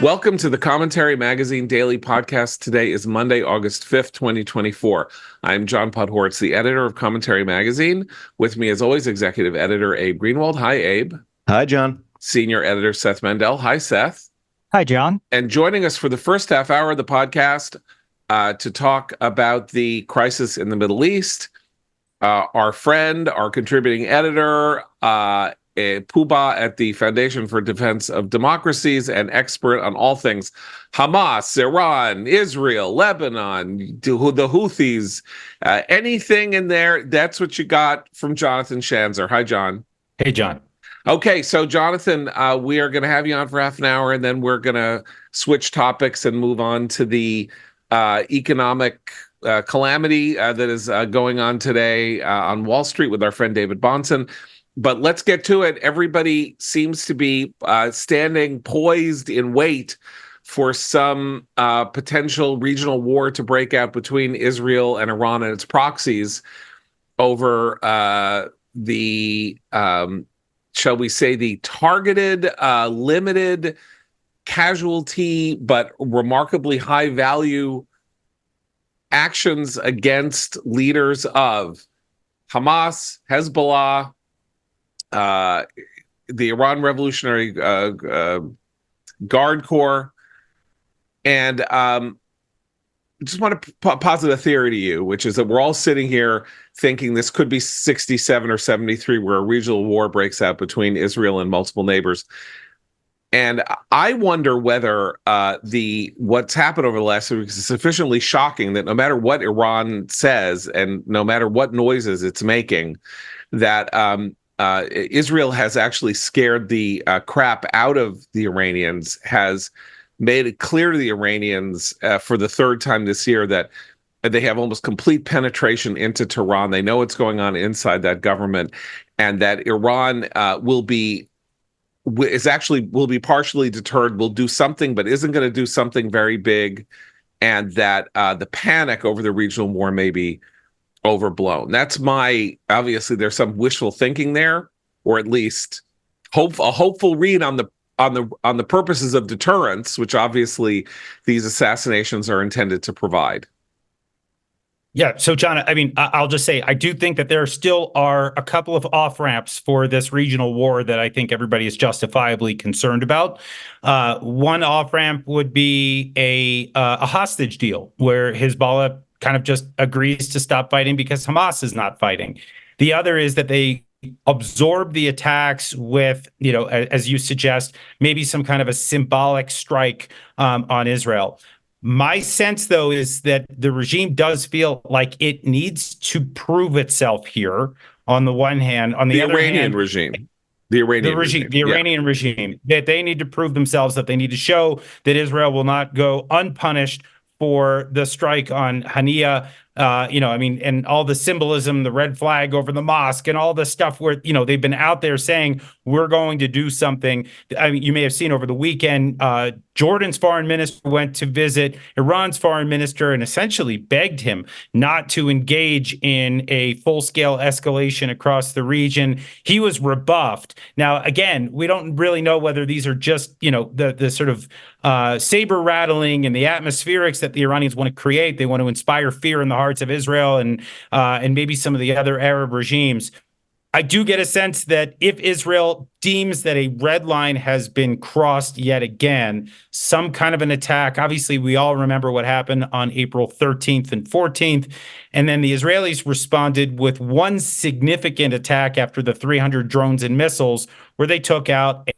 Welcome to the Commentary Magazine Daily Podcast. Today is Monday, August 5th, 2024. I'm John Podhoretz, the editor of Commentary Magazine. With me, as always, executive editor Abe Greenwald. Hi, Abe. Hi, John. Senior editor Seth Mandel. Hi, Seth. Hi, John. And joining us for the first half hour of the podcast to talk about the crisis in the Middle East, our friend, our contributing editor, Puba at the Foundation for Defense of Democracies, and expert on all things Hamas, Iran, Israel, Lebanon, the Houthis, anything in there. That's what you got from Jonathan Schanzer. Hi, John. Hey, John. Okay, so Jonathan, we are going to have you on for half an hour, and then we're going to switch topics and move on to the economic calamity that is going on today on Wall Street with our friend David Bahnsen. But let's get to it. Everybody seems to be standing poised in wait for some potential regional war to break out between Israel and Iran and its proxies over the, shall we say, the targeted, limited casualty, but remarkably high value actions against leaders of Hamas, Hezbollah, the Iran Revolutionary Guard Corps, and just want to posit a theory to you, which is that we're all sitting here thinking this could be 67 or 73, where a regional war breaks out between Israel and multiple neighbors. And I wonder whether what's happened over the last 2 weeks is sufficiently shocking that no matter what Iran says and no matter what noises it's making, that Israel has actually scared the crap out of the Iranians, has made it clear to the Iranians for the third time this year that they have almost complete penetration into Tehran. They know what's going on inside that government, and that Iran will be partially deterred, will do something, but isn't going to do something very big, and that the panic over the regional war may be overblown. That's obviously there's some wishful thinking there, or at least a hopeful read on the purposes of deterrence, which obviously these assassinations are intended to provide. Yeah. So, John, I mean, I'll just say, I do think that there still are a couple of off-ramps for this regional war that I think everybody is justifiably concerned about. One off-ramp would be a hostage deal where Hezbollah kind of just agrees to stop fighting because Hamas is not fighting. The other is that they absorb the attacks with, as you suggest, maybe some kind of a symbolic strike on Israel. My sense, though, is that the regime does feel like it needs to prove itself here. On the one hand, on the other hand, the Iranian regime, that they need to prove themselves, that they need to show that Israel will not go unpunished for the strike on Hania, and all the symbolism, the red flag over the mosque and all the stuff where, they've been out there saying, we're going to do something. I mean, you may have seen over the weekend, Jordan's foreign minister went to visit Iran's foreign minister and essentially begged him not to engage in a full-scale escalation across the region. He was rebuffed. Now, again, we don't really know whether these are just, the sort of saber rattling and the atmospherics that the Iranians want to create. They want to inspire fear in the hearts of Israel and maybe some of the other Arab regimes. I do get a sense that if Israel deems that a red line has been crossed yet again, some kind of an attack, obviously we all remember what happened on April 13th and 14th, and then the Israelis responded with one significant attack after the 300 drones and missiles, where they took out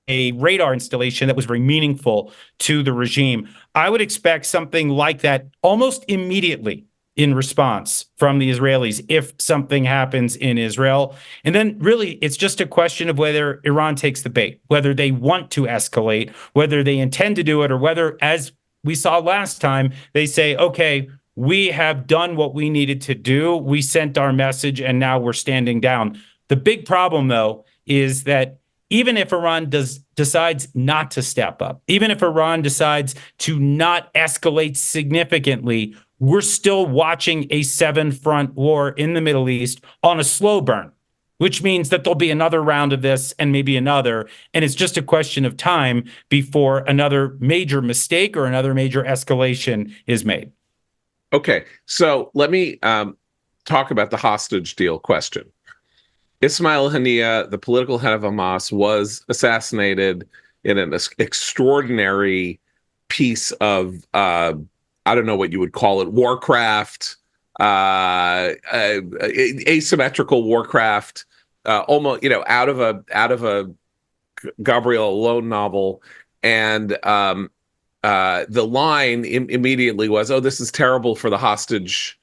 a radar installation that was very meaningful to the regime. I would expect something like that almost immediately in response from the Israelis if something happens in Israel. And then really it's just a question of whether Iran takes the bait, whether they want to escalate, whether they intend to do it, or whether, as we saw last time, they say, okay, we have done what we needed to do. We sent our message and now we're standing down. The big problem, though, is that even if Iran decides not to step up, even if Iran decides to not escalate significantly, we're still watching a 7-front war in the Middle East on a slow burn. which means that there'll be another round of this and maybe another. And it's just a question of time before another major mistake or another major escalation is made. Okay, so let me talk about the hostage deal question. Ismail Haniyeh, the political head of Hamas, was assassinated in an extraordinary piece of I don't know what you would call it, warcraft, asymmetrical warcraft, almost out of a Gabriel Alone novel, and the line immediately was, "Oh, this is terrible for the hostage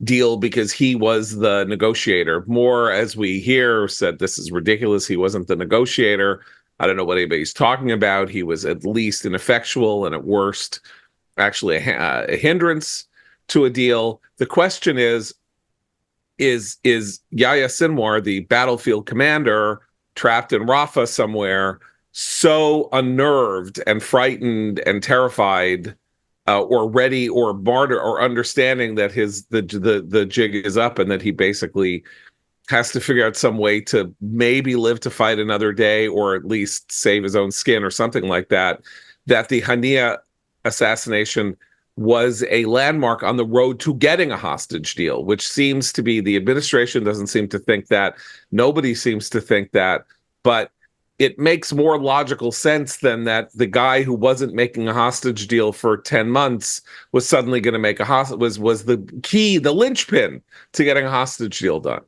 deal," because he was the negotiator. More, as we hear, said this is ridiculous. He wasn't the negotiator. I don't know what anybody's talking about. He was at least ineffectual and at worst actually a hindrance to a deal. The question is Yahya Sinwar, the battlefield commander trapped in Rafah somewhere, so unnerved and frightened and terrified, or ready or martyr or understanding that the jig is up and that he basically has to figure out some way to maybe live to fight another day or at least save his own skin or something like that, that the Haniyeh assassination was a landmark on the road to getting a hostage deal, which seems to be, the administration doesn't seem to think that. Nobody seems to think that. But it makes more logical sense than that the guy who wasn't making a hostage deal for 10 months was suddenly going to make a hostage, was the key, the linchpin to getting a hostage deal done.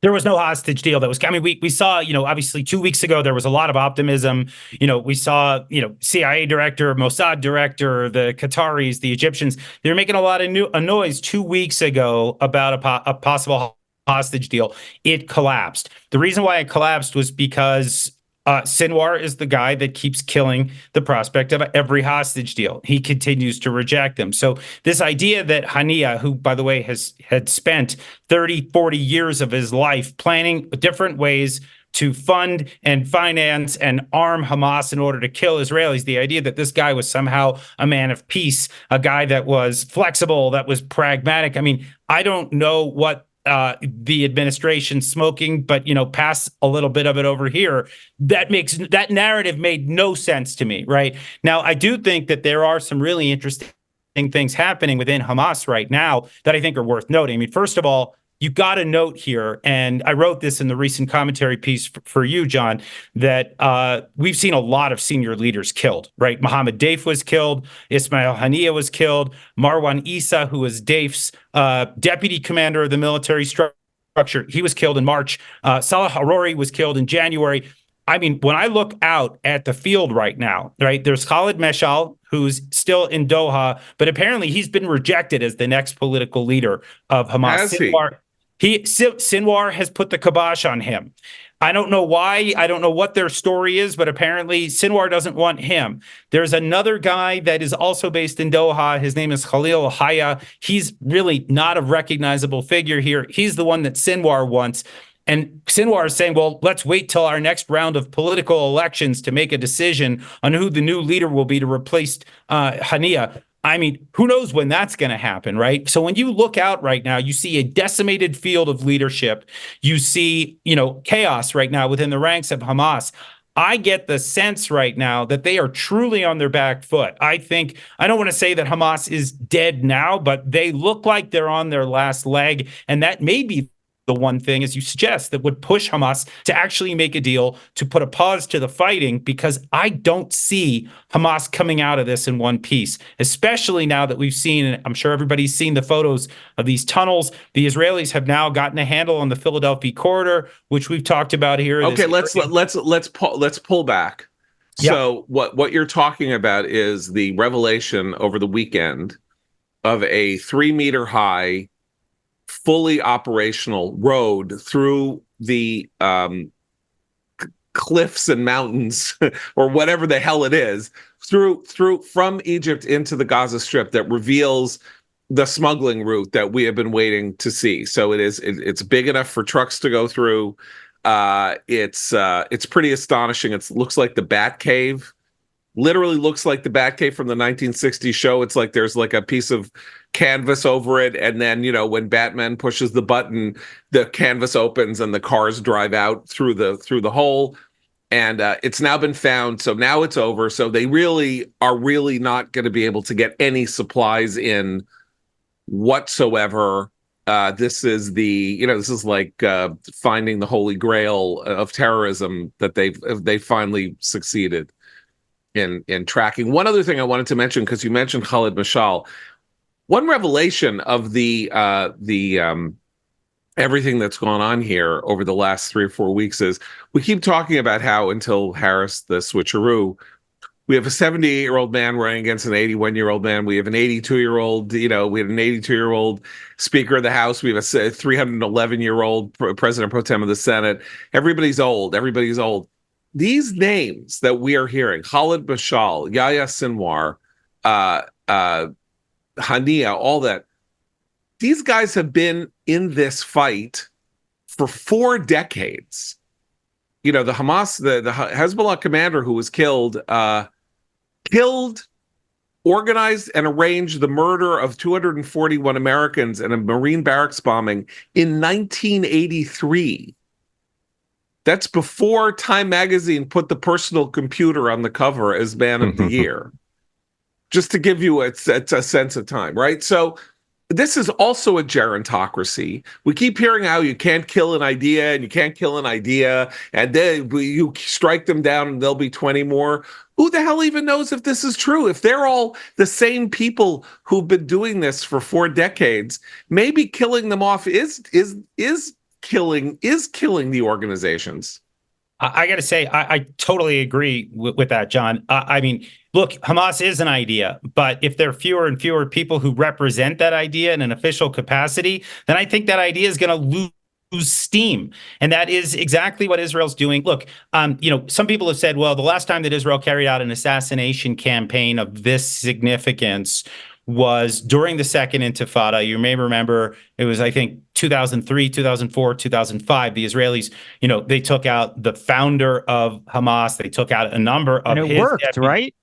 There was no hostage deal that was, I mean, we saw, obviously 2 weeks ago, there was a lot of optimism. We saw, CIA director, Mossad director, the Qataris, the Egyptians, they were making a lot of noise 2 weeks ago about a possible hostage deal. It collapsed. The reason why it collapsed was because Sinwar is the guy that keeps killing the prospect of every hostage deal. He continues to reject them. So this idea that Haniyeh, who, by the way, had spent 30, 40 years of his life planning different ways to fund and finance and arm Hamas in order to kill Israelis, the idea that this guy was somehow a man of peace, a guy that was flexible, that was pragmatic. I mean, I don't know what the administration smoking, but pass a little bit of it over here. That narrative made no sense to me. Right now, I do think that there are some really interesting things happening within Hamas right now that I think are worth noting. I mean, first of all, you got to note here, and I wrote this in the recent commentary piece for you, John, that we've seen a lot of senior leaders killed, right? Mohammed Deif was killed. Ismail Haniyeh was killed. Marwan Issa, who was Deif's deputy commander of the military structure, he was killed in March. Salah Harori was killed in January. I mean, when I look out at the field right now, right, there's Khalid Meshal, who's still in Doha, but apparently he's been rejected as the next political leader of Hamas. Has Sinwar has put the kibosh on him. I don't know why. I don't know what their story is, but apparently Sinwar doesn't want him. There's another guy that is also based in Doha. His name is Khalil Haya. He's really not a recognizable figure here. He's the one that Sinwar wants. And Sinwar is saying, well, let's wait till our next round of political elections to make a decision on who the new leader will be to replace Haniyeh. I mean, who knows when that's going to happen, right? So when you look out right now, you see a decimated field of leadership. You see, chaos right now within the ranks of Hamas. I get the sense right now that they are truly on their back foot. I don't want to say that Hamas is dead now, but they look like they're on their last leg. And that may be the one thing, as you suggest, that would push Hamas to actually make a deal to put a pause to the fighting, because I don't see Hamas coming out of this in one piece, especially now that we've seen, and I'm sure everybody's seen the photos of these tunnels. The Israelis have now gotten a handle on the Philadelphia corridor, which we've talked about here. Okay, let's pull back. Yeah. So what you're talking about is the revelation over the weekend of a 3-meter high, fully operational road through the cliffs and mountains or whatever the hell it is, through from Egypt into the Gaza Strip, that reveals the smuggling route that we have been waiting to see. So it's big enough for trucks to go through. It's pretty astonishing. It looks like the Bat Cave. Literally looks like the Bat Cave from the 1960s show. It's like there's like a piece of canvas over it, and then when Batman pushes the button, the canvas opens and the cars drive out through the hole. And it's now been found, so now it's over. So they really are not going to be able to get any supplies in whatsoever. This is this is like finding the holy grail of terrorism that they finally succeeded in tracking. One other thing I wanted to mention, because you mentioned Khalid Mashal, one revelation of the everything that's gone on here over the last 3 or 4 weeks is we keep talking about how until Harris, the switcheroo, we have a 78-year-old man running against an 81-year-old man. We have an 82-year-old, we have an 82-year-old Speaker of the House. We have a 311-year-old President Pro Tem of the Senate. Everybody's old. Everybody's old. These names that we are hearing, Khalid Mashal, Yahya Sinwar, Hania, all that, these guys have been in this fight for 4 decades. The Hamas, the Hezbollah commander who was killed, organized and arranged the murder of 241 Americans in a Marine barracks bombing in 1983. That's before Time Magazine put the personal computer on the cover as Man of the Year. Just to give you a sense of time, right? So this is also a gerontocracy. We keep hearing how you can't kill an idea and you can't kill an idea, and then you strike them down and there'll be 20 more. Who the hell even knows if this is true? If they're all the same people who've been doing this for 4 decades, maybe killing them off is killing the organizations. I got to say, I totally agree with that, John. I mean, look, Hamas is an idea, but if there are fewer and fewer people who represent that idea in an official capacity, then I think that idea is going to lose steam. And that is exactly what Israel's doing. Look, some people have said, well, the last time that Israel carried out an assassination campaign of this significance was during the Second Intifada. You may remember it was, I think, 2003, 2004, 2005. The Israelis, they took out the founder of Hamas. They took out a number of and it worked, right?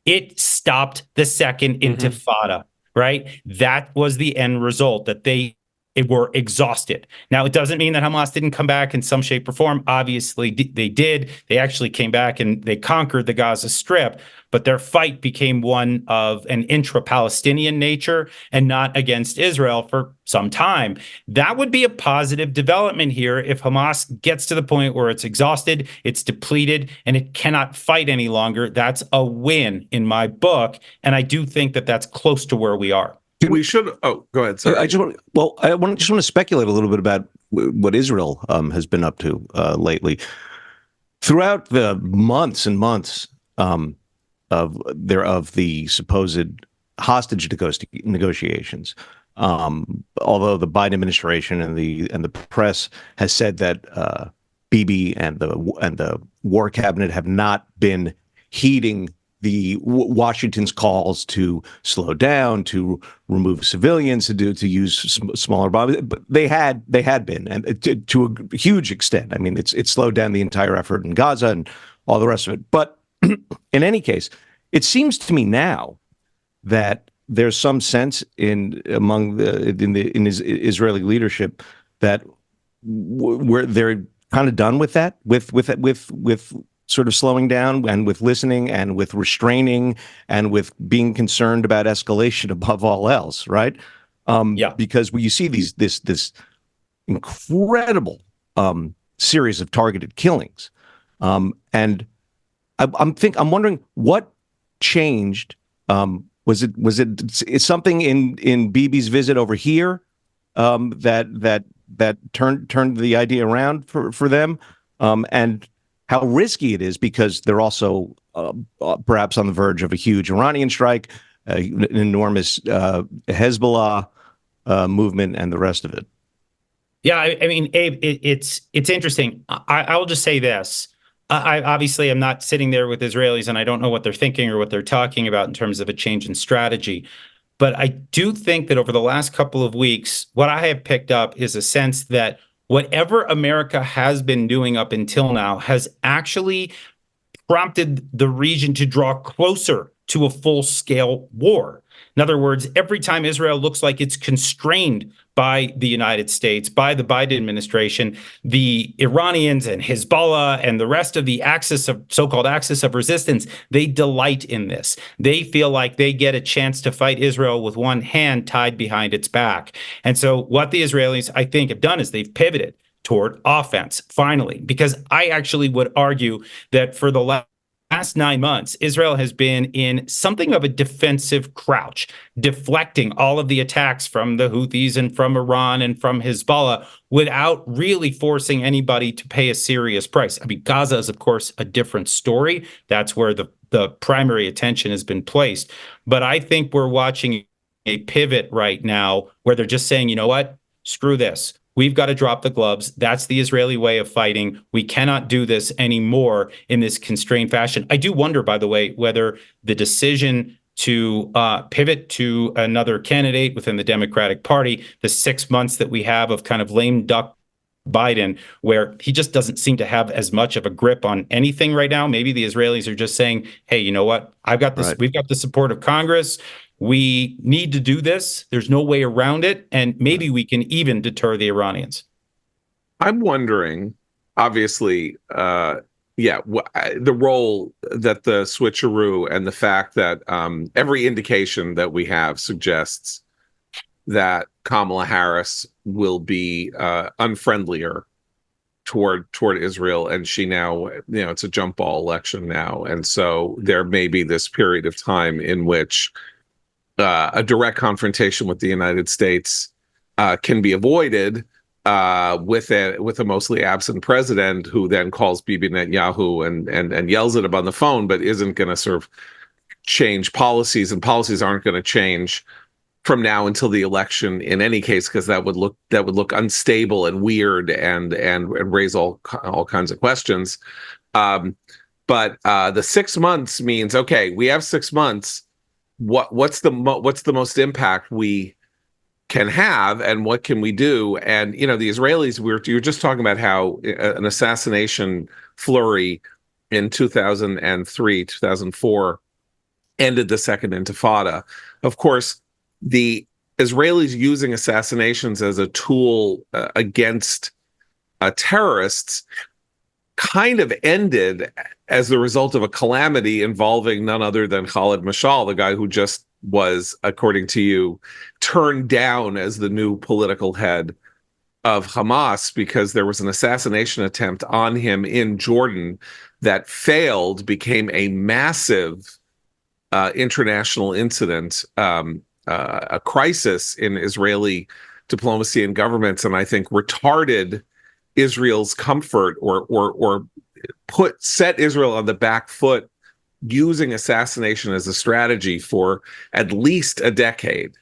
It stopped the Second Intifada, right? That was the end result, that they were exhausted. Now, it doesn't mean that Hamas didn't come back in some shape or form. Obviously, they did. They actually came back and they conquered the Gaza Strip, but their fight became one of an intra-Palestinian nature and not against Israel for some time. That would be a positive development here if Hamas gets to the point where it's exhausted, it's depleted, and it cannot fight any longer. That's a win in my book, and I do think that that's close to where we are. We should. Oh, go ahead. Sorry. I just want to speculate a little bit about what Israel has been up to lately. Throughout the months and months of the supposed hostage negotiations, although the Biden administration and the press has said that Bibi and the War Cabinet have not been heeding the Washington's calls to slow down, to remove civilians, to use smaller bombs, but they had been, and to a huge extent. I mean, it's slowed down the entire effort in Gaza and all the rest of it. But in any case, it seems to me now that there's some sense in Israeli leadership that where they're kind of done with that, with sort of slowing down and with listening and with restraining and with being concerned about escalation above all else, right? Because when you see this incredible series of targeted killings, and I'm wondering what changed. Was it something in Bibi's visit over here that turned the idea around for them, and how risky it is, because they're also perhaps on the verge of a huge Iranian strike, an enormous Hezbollah movement, and the rest of it. Yeah, I mean, Abe, it's interesting. I will just say this. I obviously am not sitting there with Israelis, and I don't know what they're thinking or what they're talking about in terms of a change in strategy. But I do think that over the last couple of weeks, what I have picked up is a sense that whatever America has been doing up until now has actually prompted the region to draw closer to a full-scale war. In other words, every time Israel looks like it's constrained by the United States, by the Biden administration, the Iranians and Hezbollah and the rest of the so-called axis of resistance, they delight in this. They feel like they get a chance to fight Israel with one hand tied behind its back. And so what the Israelis, I think, have done is they've pivoted toward offense, finally, because I actually would argue that for the last 9 months, Israel has been in something of a defensive crouch, deflecting all of the attacks from the Houthis and from Iran and from Hezbollah without really forcing anybody to pay a serious price. I mean, Gaza is, of course, a different story. That's where the primary attention has been placed. But I think we're watching a pivot right now where they're just saying, you know what, screw this. We've got to drop the gloves. That's the Israeli way of fighting. We cannot do this anymore in this constrained fashion. I do wonder, by the way, whether the decision to pivot to another candidate within the Democratic Party, the 6 months that we have of kind of lame duck Biden, where he just doesn't seem to have as much of a grip on anything right now. Maybe the Israelis are just saying, hey, you know what? I've got this. Right. We've got the support of Congress. We need to do this. There's no way around it. And maybe we can even deter the Iranians. I'm wondering, obviously, the role that the switcheroo and the fact that every indication that we have suggests that Kamala Harris will be unfriendlier toward Israel, and she now, it's a jump ball election now, and so there may be this period of time in which a direct confrontation with the United States can be avoided with a mostly absent president who then calls Bibi Netanyahu and yells at him on the phone, but isn't going to sort of change policies, and policies aren't going to change from now until the election in any case, because that would look unstable and weird and raise all kinds of questions. But the 6 months means, okay, we have 6 months. What's the most impact we can have, and what can we do? And the Israelis, you were just talking about how an assassination flurry in 2003, 2004 ended the Second Intifada. Of course, the Israelis using assassinations as a tool against terrorists kind of ended as the result of a calamity involving none other than Khalid Mashal, the guy who just was, according to you, turned down as the new political head of Hamas because there was an assassination attempt on him in Jordan that failed, became a massive international incident, a crisis in Israeli diplomacy and governments, and I think retarded Israel's comfort or set Israel on the back foot using assassination as a strategy for at least a decade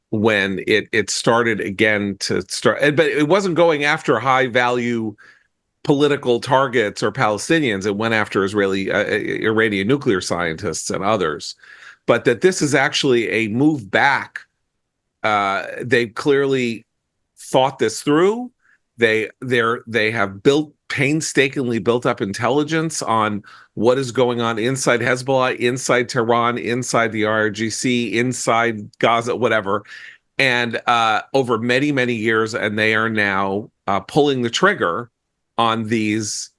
when it started again to start. But it wasn't going after high value political targets or Palestinians. It went after Iranian nuclear scientists and others. But that this is actually a move back. They clearly thought this through. They have painstakingly built up intelligence on what is going on inside Hezbollah, inside Tehran, inside the IRGC, inside Gaza, whatever, and over many, many years, and they are now pulling the trigger on these,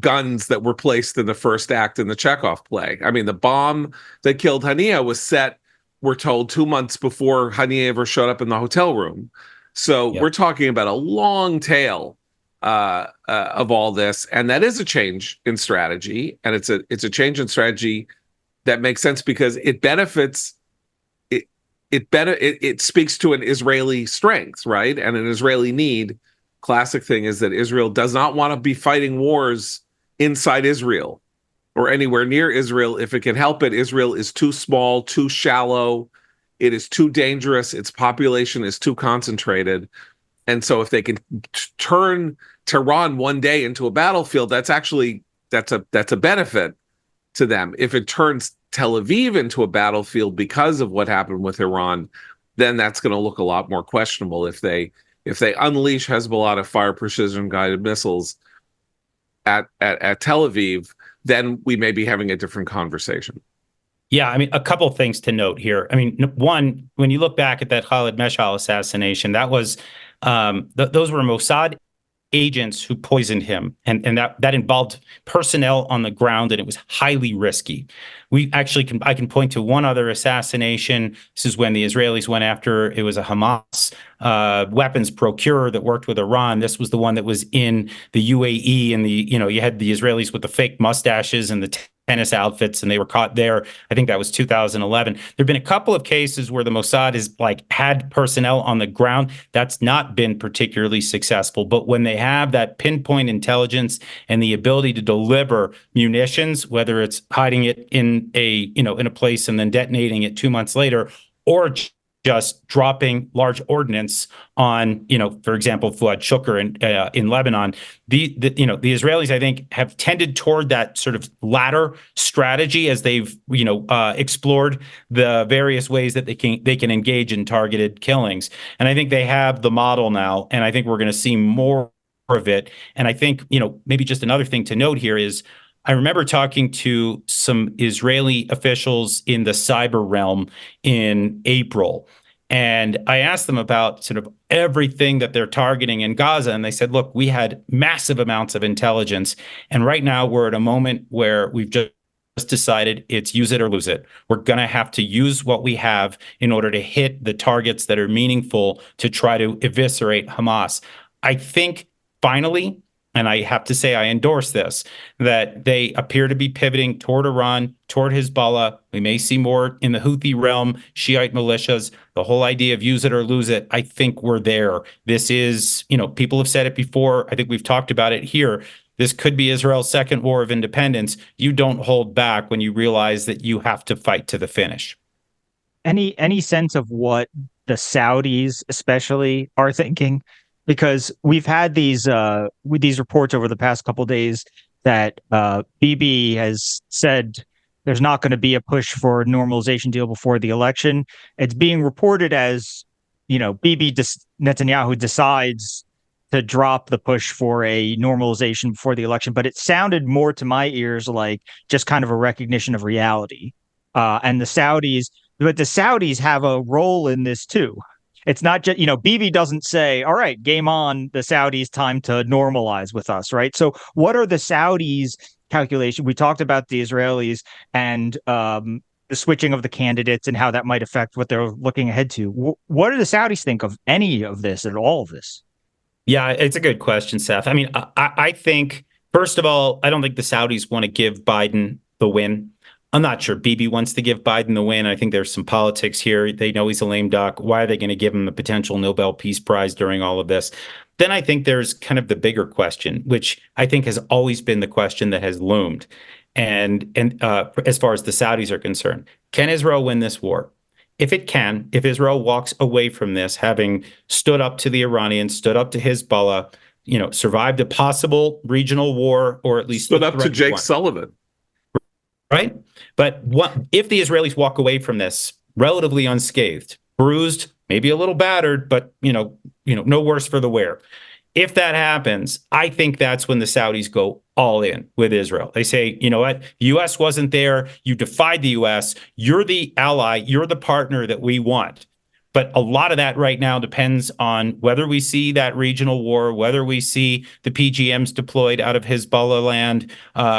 guns that were placed in the first act in the Chekhov play. I mean, the bomb that killed Hania was set, we're told, 2 months before Hania ever showed up in the hotel room. So We're talking about a long tail of all this, and that is a change in strategy, and it's a change in strategy that makes sense because it benefits. It speaks to an Israeli strength, right, and an Israeli need. Classic thing is that Israel does not want to be fighting wars inside Israel or anywhere near Israel if it can help it. Israel is too small, too shallow. It is too dangerous. Its population is too concentrated. And so if they can turn Tehran one day into a battlefield, that's a benefit to them. If it turns Tel Aviv into a battlefield because of what happened with Iran, then that's going to look a lot more questionable. If they unleash Hezbollah to fire precision guided missiles at Tel Aviv, then we may be having a different conversation. Yeah, I mean, a couple of things to note here. I mean, one, when you look back at that Khalid Meshal assassination, that was those were Mossad agents who poisoned him, and that involved personnel on the ground, and it was highly risky. We actually I can point to one other assassination. This is when the Israelis went after, it was a Hamas weapons procurer that worked with Iran. This was the one that was in the UAE, and you had the Israelis with the fake mustaches and the tennis outfits, and they were caught there. I think that was 2011. There have been a couple of cases where the Mossad has had personnel on the ground. That's not been particularly successful. But when they have that pinpoint intelligence and the ability to deliver munitions, whether it's hiding it in a place and then detonating it 2 months later, or just dropping large ordnance on, for example, Fuad Shukr in Lebanon. The Israelis, I think, have tended toward that sort of latter strategy as they've explored the various ways that they can engage in targeted killings. And I think they have the model now, and I think we're going to see more of it. And I think maybe just another thing to note here is, I remember talking to some Israeli officials in the cyber realm in April, and I asked them about sort of everything that they're targeting in Gaza. And they said, look, we had massive amounts of intelligence. And right now we're at a moment where we've just decided it's use it or lose it. We're going to have to use what we have in order to hit the targets that are meaningful to try to eviscerate Hamas. I think finally, and I have to say I endorse this, that they appear to be pivoting toward Iran, toward Hezbollah. We may see more in the Houthi realm, Shiite militias, the whole idea of use it or lose it. I think we're there. This is, people have said it before. I think we've talked about it here. This could be Israel's second war of independence. You don't hold back when you realize that you have to fight to the finish. Any sense of what the Saudis especially are thinking? Because we've had these reports over the past couple of days that Bibi has said there's not going to be a push for a normalization deal before the election. It's being reported as, Netanyahu decides to drop the push for a normalization before the election, but it sounded more to my ears like just kind of a recognition of reality. And the Saudis have a role in this too. It's not just, Bibi doesn't say, all right, game on, the Saudis, time to normalize with us, right? So what are the Saudis' calculation? We talked about the Israelis and the switching of the candidates and how that might affect what they're looking ahead to. What do the Saudis think of any of this and all of this? Yeah, it's a good question, Seth. I mean, I think, first of all, I don't think the Saudis want to give Biden the win. I'm not sure Bibi wants to give Biden the win. I think there's some politics here. They know he's a lame duck. Why are they going to give him the potential Nobel Peace Prize during all of this? Then I think there's kind of the bigger question, which I think has always been the question that has loomed. And as far as the Saudis are concerned, can Israel win this war? If it can, if Israel walks away from this, having stood up to the Iranians, stood up to Hezbollah, survived a possible regional war, or at least stood up to Jake Sullivan. Right? But if the Israelis walk away from this relatively unscathed, bruised, maybe a little battered, but no worse for the wear. If that happens, I think that's when the Saudis go all in with Israel. They say, you know what? The U.S. wasn't there. You defied the U.S. You're the ally. You're the partner that we want. But a lot of that right now depends on whether we see that regional war, whether we see the PGMs deployed out of Hezbollah land,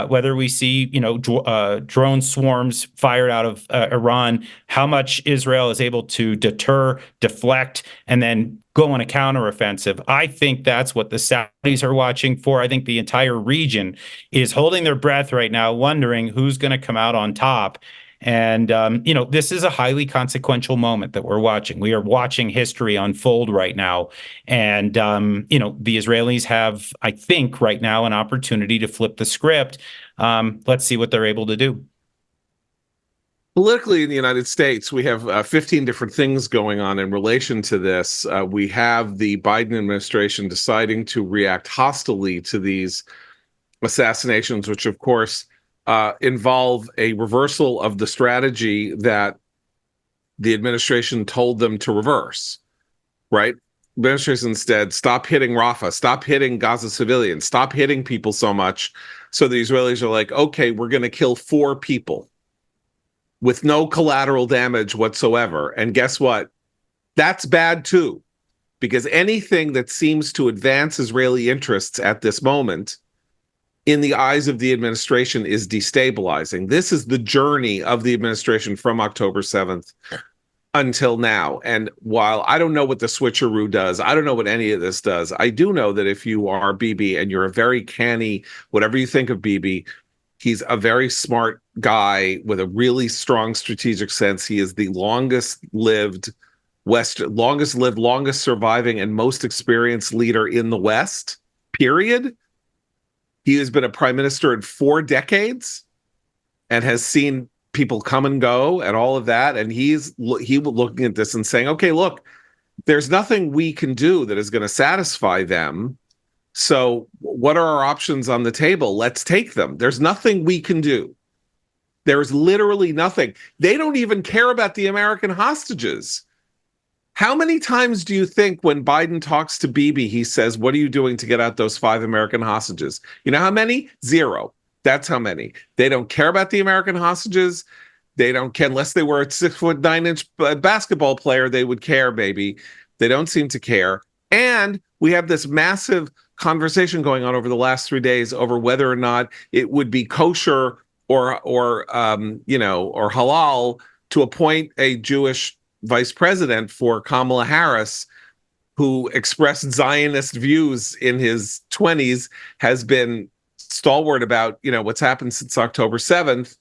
whether we see, drone swarms fired out of Iran, how much Israel is able to deter, deflect, and then go on a counteroffensive. I think that's what the Saudis are watching for. I think the entire region is holding their breath right now, wondering who's going to come out on top. And, this is a highly consequential moment that we're watching. We are watching history unfold right now. And, the Israelis have, I think, right now an opportunity to flip the script. Let's see what they're able to do. Politically in the United States, we have 15 different things going on in relation to this. We have the Biden administration deciding to react hostilely to these assassinations, which, of course, involve a reversal of the strategy that the administration told them to reverse, right? The administration instead, stop hitting Rafah, stop hitting Gaza civilians, stop hitting people so much. So the Israelis are like, okay, we're going to kill 4 people. with no collateral damage whatsoever. And guess what? That's bad too, because anything that seems to advance Israeli interests at this moment, in the eyes of the administration, is destabilizing. This is the journey of the administration from October 7th until now. And while I don't know what the switcheroo does, I don't know what any of this does, I do know that if you are Bibi and you're a very canny, whatever you think of Bibi, he's a very smart guy with a really strong strategic sense. He is the longest lived, longest surviving, and most experienced leader in the West, period. He has been a prime minister in 4 decades and has seen people come and go and all of that. And he was looking at this and saying, okay, look, there's nothing we can do that is going to satisfy them. So what are our options on the table? Let's take them. There's nothing we can do. There's literally nothing. They don't even care about the American hostages. How many times do you think when Biden talks to Bibi, he says, what are you doing to get out those 5 American hostages? You know how many? 0. That's how many. They don't care about the American hostages. They don't care unless they were a 6'9" basketball player. They would care, baby. They don't seem to care. And we have this massive conversation going on over the last 3 days over whether or not it would be kosher or halal to appoint a Jewish vice president for Kamala Harris, who expressed Zionist views in his 20s, has been stalwart about, what's happened since October 7th,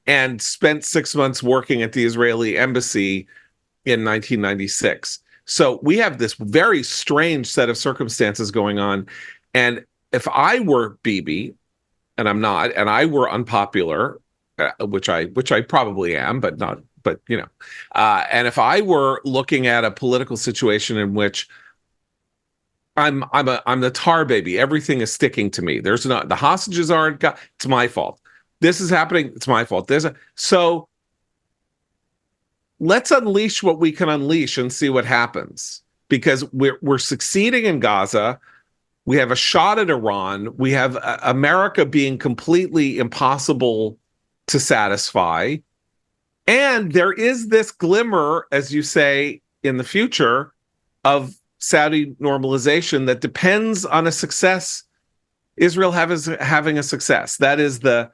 and spent 6 months working at the Israeli embassy in 1996. So we have this very strange set of circumstances going on. And if I were Bibi, and I'm not, and I were unpopular, which I probably am, but not, and if I were looking at a political situation in which I'm the tar baby, everything is sticking to me. There's not, the hostages aren't, it's my fault. This is happening, it's my fault. So let's unleash what we can unleash and see what happens, because we're succeeding in Gaza. We have a shot at Iran. We have America being completely impossible to satisfy. And there is this glimmer, as you say, in the future of Saudi normalization that depends on a success, Israel having a success. That is the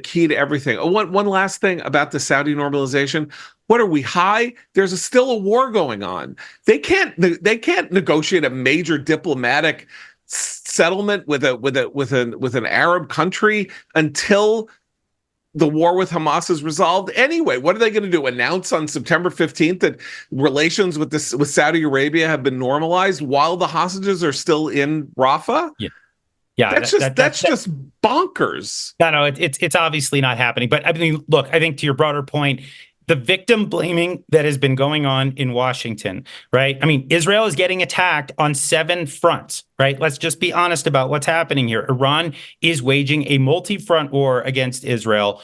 key to everything. One last thing about the Saudi normalization. What are we high? There's still a war going on. They can't negotiate a major diplomatic settlement with an Arab country until the war with Hamas is resolved anyway. What are they going to do? Announce on September 15th that relations with Saudi Arabia have been normalized while the hostages are still in Rafah? Yeah, that's just bonkers. No, it's obviously not happening. But I mean, look, I think to your broader point, the victim blaming that has been going on in Washington, right? I mean, Israel is getting attacked on 7 fronts, right? Let's just be honest about what's happening here. Iran is waging a multi-front war against Israel,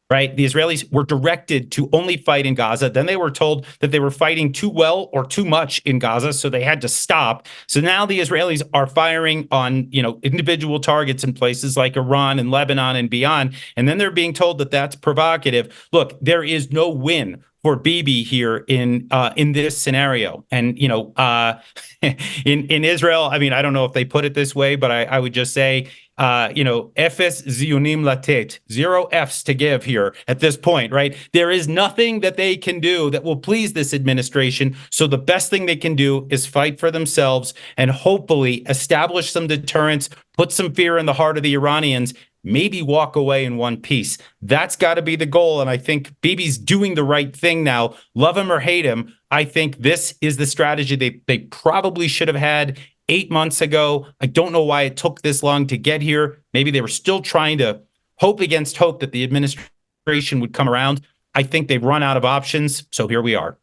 right? The Israelis were directed to only fight in Gaza. Then they were told that they were fighting too well or too much in Gaza, so they had to stop. So now the Israelis are firing on, individual targets in places like Iran and Lebanon and beyond. And then they're being told that that's provocative. Look, there is no win for Bibi here in this scenario. And, in Israel, I mean, I don't know if they put it this way, but I would just say, Efes zionim latet, 0 Fs to give here at this point, right? There is nothing that they can do that will please this administration. So the best thing they can do is fight for themselves and hopefully establish some deterrence, put some fear in the heart of the Iranians, maybe walk away in one piece. That's got to be the goal. And I think Bibi's doing the right thing now. Love him or hate him, I think this is the strategy they probably should have had 8 months ago. I don't know why it took this long to get here. Maybe they were still trying to hope against hope that the administration would come around. I think they've run out of options. So here we are.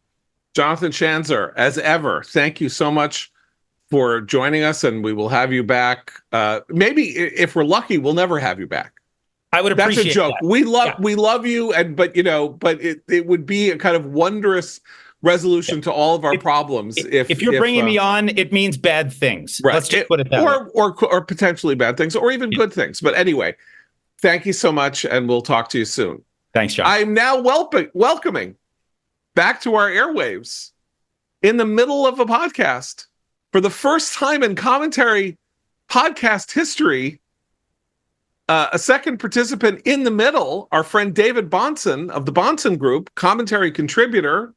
Jonathan Schanzer, as ever, thank you so much for joining us, and we will have you back. Maybe if we're lucky, we'll never have you back. I would appreciate That's a joke. That. We love you, but it would be a kind of wondrous resolution to all of our problems. If you're bringing me on, it means bad things. Right. Let's just put it that way. Or potentially bad things, or even good things. But anyway, thank you so much, and we'll talk to you soon. Thanks, John. I'm now welcoming back to our airwaves in the middle of a podcast for the first time in commentary podcast history. A second participant in the middle, our friend David Bahnsen of the Bahnsen Group, commentary contributor,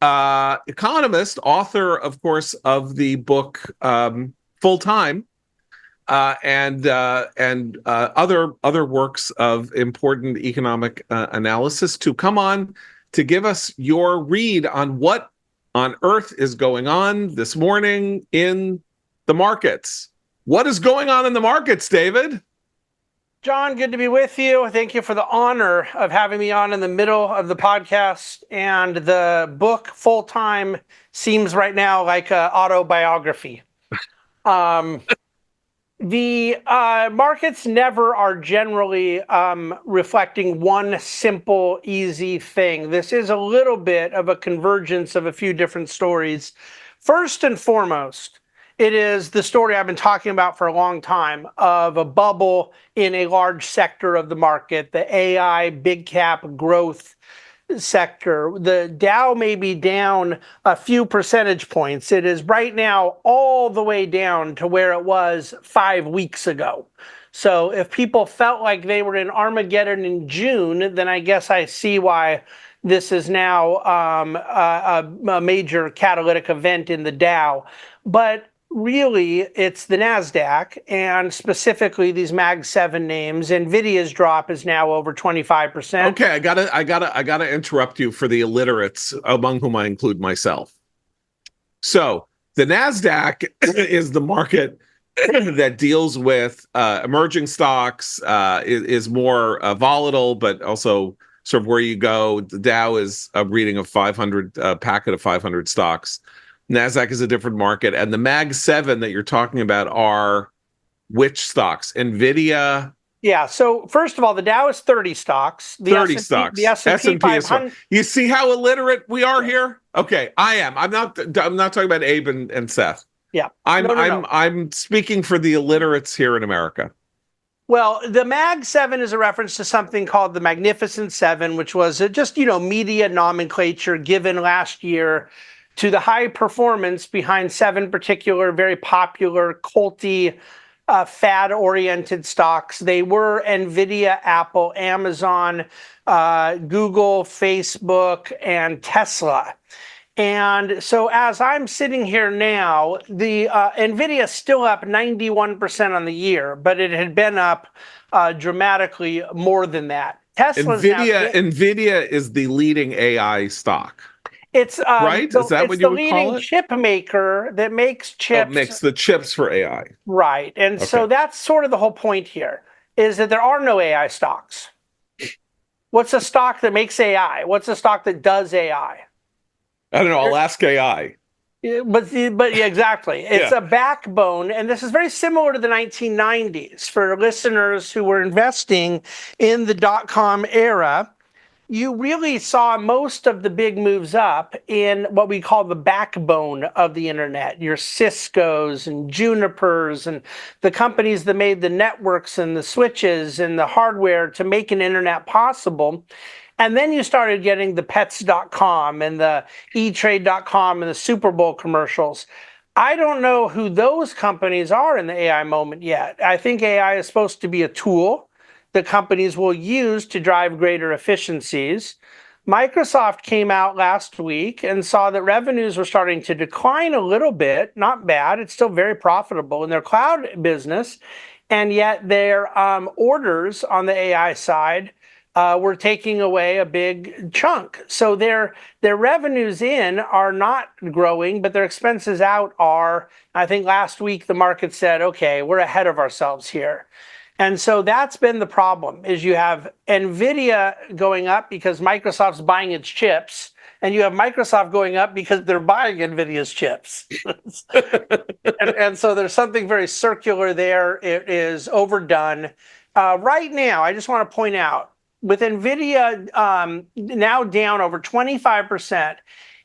economist, author, of course, of the book Full Time, and other works of important economic analysis, to come on to give us your read on what on earth is going on this morning in the markets. What is going on in the markets, David? John, good to be with you. Thank you for the honor of having me on in the middle of the podcast. And the book Full Time seems right now like an autobiography. The markets never are generally reflecting one simple, easy thing. This is a little bit of a convergence of a few different stories. First and foremost, it is the story I've been talking about for a long time of a bubble in a large sector of the market, the AI big cap growth sector. The Dow may be down a few percentage points. It is right now all the way down to where it was 5 weeks ago. So if people felt like they were in Armageddon in June, then I guess I see why this is now a major catalytic event in the Dow. But really, it's the NASDAQ, and specifically these Mag 7 names. NVIDIA's drop is now over 25%. Okay, I gotta interrupt you for the illiterates, among whom I include myself. So the NASDAQ is the market that deals with emerging stocks, is more volatile, but also sort of where you go. The Dow is a reading of 500, packet of 500 stocks. NASDAQ is a different market. And the Mag 7 that you're talking about are which stocks? NVIDIA? Yeah, so first of all, the Dow is 30 stocks. The 30 S&P, stocks. The S&P 500. You see how illiterate we are here? Okay, I am. I'm not talking about Abe and Seth. Yeah. I'm speaking for the illiterates here in America. Well, the Mag 7 is a reference to something called the Magnificent Seven, which was just, media nomenclature given last year to the high performance behind 7 particular, very popular, culty, fad-oriented stocks. They were NVIDIA, Apple, Amazon, Google, Facebook, and Tesla. And so as I'm sitting here now, the NVIDIA is still up 91% on the year, but it had been up dramatically more than that. NVIDIA is the leading AI stock. It's right. Is that what you would call it? It's the leading chip maker that makes chips. Makes the chips for AI. Right, and so that's sort of the whole point here: is that there are no AI stocks. What's a stock that makes AI? What's a stock that does AI? I don't know. I'll ask AI. But yeah, exactly. It's a backbone, and this is very similar to the 1990s for listeners who were investing in the dot-com era. You really saw most of the big moves up in what we call the backbone of the internet, your Cisco's and Junipers and the companies that made the networks and the switches and the hardware to make an internet possible. And then you started getting the pets.com and the eTrade.com and the Super Bowl commercials. I don't know who those companies are in the AI moment yet. I think AI is supposed to be a tool that companies will use to drive greater efficiencies. Microsoft came out last week and saw that revenues were starting to decline a little bit. Not bad. It's still very profitable in their cloud business. And yet their orders on the AI side were taking away a big chunk. So their revenues in are not growing, but their expenses out are. I think last week the market said, okay, we're ahead of ourselves here. And so that's been the problem, is you have NVIDIA going up because Microsoft's buying its chips, and you have Microsoft going up because they're buying NVIDIA's chips. and so there's something very circular there. It is overdone. Right now, I just want to point out, with NVIDIA now down over 25%,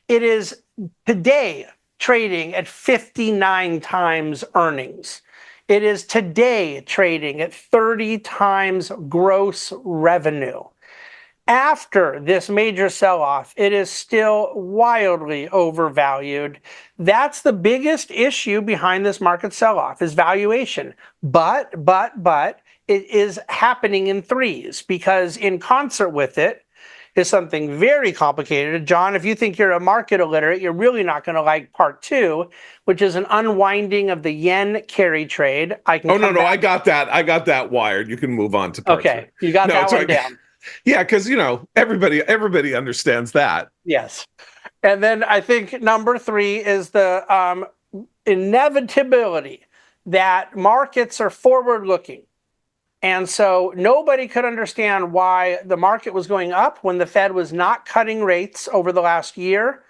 it is today trading at 59 times earnings. It is today trading at 30 times gross revenue. after this major sell-off, it is still wildly overvalued. That's the biggest issue behind this market sell-off is valuation. But it is happening in threes because in concert with it is something very complicated. John, if you think you're a market illiterate, you're really not going to like part two, which is an unwinding of the yen carry trade. I got that. I got that wired. You can move on to part Okay, two. you got that one down. Yeah, because everybody understands that. Yes. And then I think number three is the inevitability that markets are forward-looking. And so nobody could understand why the market was going up when the Fed was not cutting rates over the last year.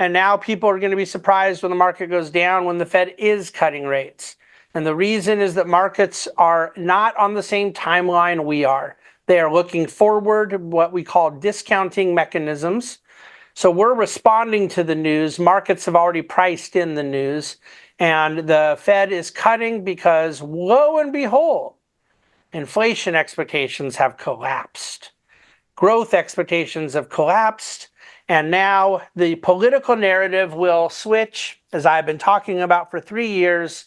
And now people are going to be surprised when the market goes down when the Fed is cutting rates. And the reason is that markets are not on the same timeline we are. They are looking forward, what we call discounting mechanisms. So we're responding to the news. Markets have already priced in the news. And the Fed is cutting because, lo and behold, inflation expectations have collapsed. Growth expectations have collapsed. And now the political narrative will switch, as I've been talking about for 3 years,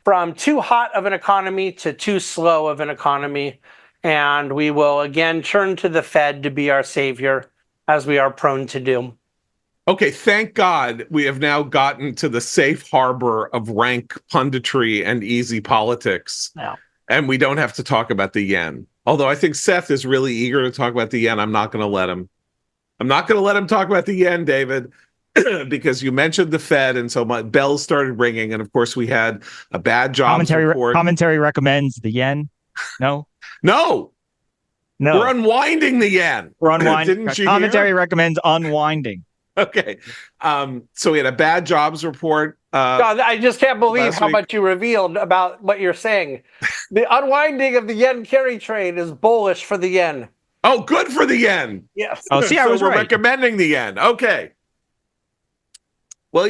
from too hot of an economy to too slow of an economy. And we will again turn to the Fed to be our savior, as we are prone to do. Okay, thank God we have now gotten to the safe harbor of rank punditry and easy politics. Yeah. And we don't have to talk about the yen. Although I think Seth is really eager to talk about the yen. I'm not going to let him. I'm not going to let him talk about the yen, David, because you mentioned the Fed. And so my bells started ringing. And of course, we had a bad jobs report. Commentary recommends the yen. No. No. We're unwinding the yen. We're unwinding. Didn't you Commentary hear? recommends unwinding. Okay. So we had a bad jobs report. God, I just can't believe how much you revealed about what you're saying. The unwinding of the yen carry trade is bullish for the yen. Oh, good for the yen. Yes. Oh, see, I was we're right. recommending the yen. Okay. Well,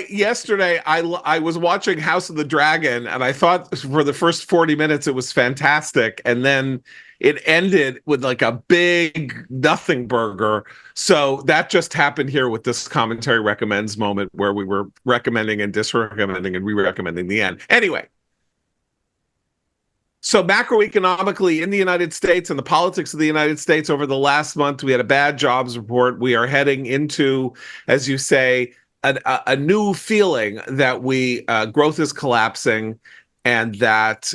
yesterday I was watching House of the Dragon, and I thought for the first 40 minutes it was fantastic, and then it ended with like a big nothing burger. So that just happened here with this commentary recommends moment where we were recommending and disrecommending and re-recommending the end. Anyway, so macroeconomically in the United States and the politics of the United States over the last month, we had a bad jobs report. We are heading into, as you say, a new feeling that growth is collapsing, and that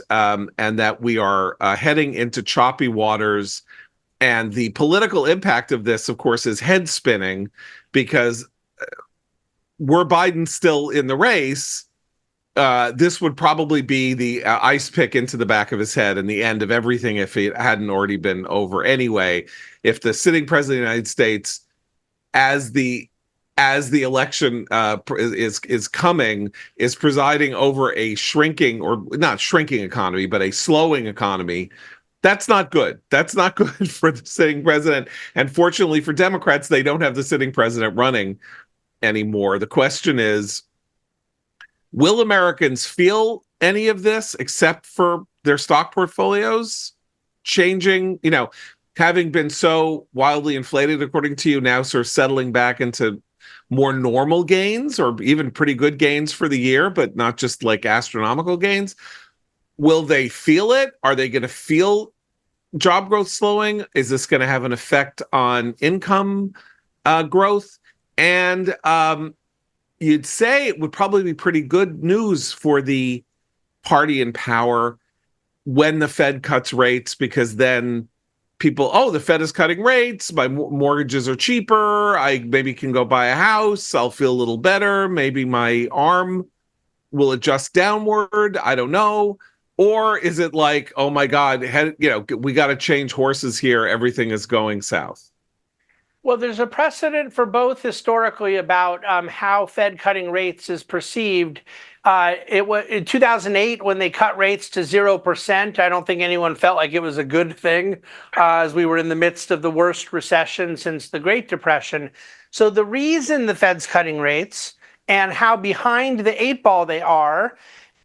we are heading into choppy waters. And the political impact of this, of course, is head spinning, because were Biden still in the race, this would probably be the ice pick into the back of his head and the end of everything if it hadn't already been over anyway. If the sitting president of the United States, as the election is coming, is presiding over a shrinking, or not shrinking economy, but a slowing economy, that's not good. That's not good for the sitting president. And fortunately for Democrats, they don't have the sitting president running anymore. The question is, will Americans feel any of this except for their stock portfolios changing, having been so wildly inflated, according to you, now sort of settling back into more normal gains, or even pretty good gains for the year, but not just like astronomical gains? Will they feel it? Are they going to feel job growth slowing? Is this going to have an effect on income growth? And you'd say it would probably be pretty good news for the party in power when the Fed cuts rates, because then people, the Fed is cutting rates, my mortgages are cheaper, I maybe can go buy a house, I'll feel a little better, maybe my arm will adjust downward, I don't know. Or is it like, oh my God, we got to change horses here, everything is going south? Well, there's a precedent for both historically about how Fed cutting rates is perceived. It was in 2008 when they cut rates to 0%. I don't think anyone felt like it was a good thing, as we were in the midst of the worst recession since the Great Depression. So the reason the Fed's cutting rates and how behind the eight ball they are,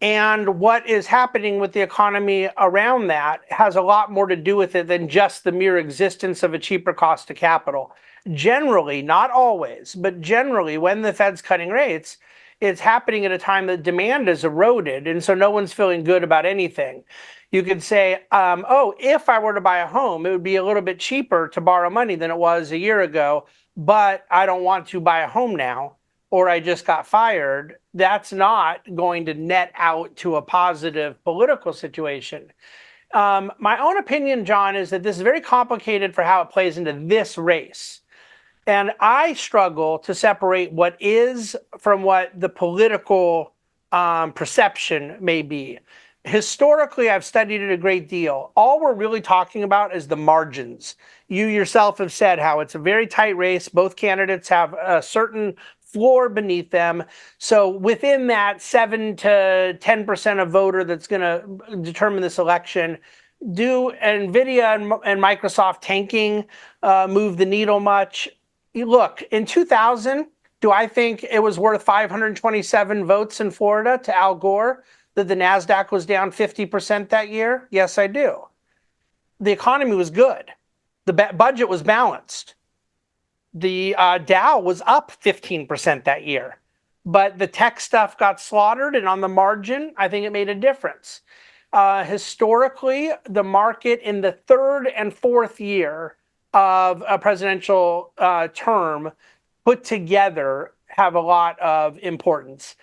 And what is happening with the economy around that has a lot more to do with it than just the mere existence of a cheaper cost of capital. Generally, not always, but generally, when the Fed's cutting rates, it's happening at a time that demand is eroded. And so no one's feeling good about anything. You could say, oh, if I were to buy a home, it would be a little bit cheaper to borrow money than it was a year ago, but I don't want to buy a home now, or I just got fired. That's not going to net out to a positive political situation. My own opinion, John, is that this is very complicated for how it plays into this race. And I struggle to separate what is from what the political perception may be. Historically, I've studied it a great deal. All we're really talking about is the margins. You yourself have said how it's a very tight race. Both candidates have a certain floor beneath them. So within that 7 to 10% of voter that's going to determine this election, do NVIDIA and Microsoft tanking move the needle much? Look, in 2000, do I think it was worth 527 votes in Florida to Al Gore that the NASDAQ was down 50% that year? Yes, I do. The economy was good. The budget was balanced. The Dow was up 15% that year. But the tech stuff got slaughtered, and on the margin, I think it made a difference. Historically, the market in the third and fourth year of a presidential term put together have a lot of importance.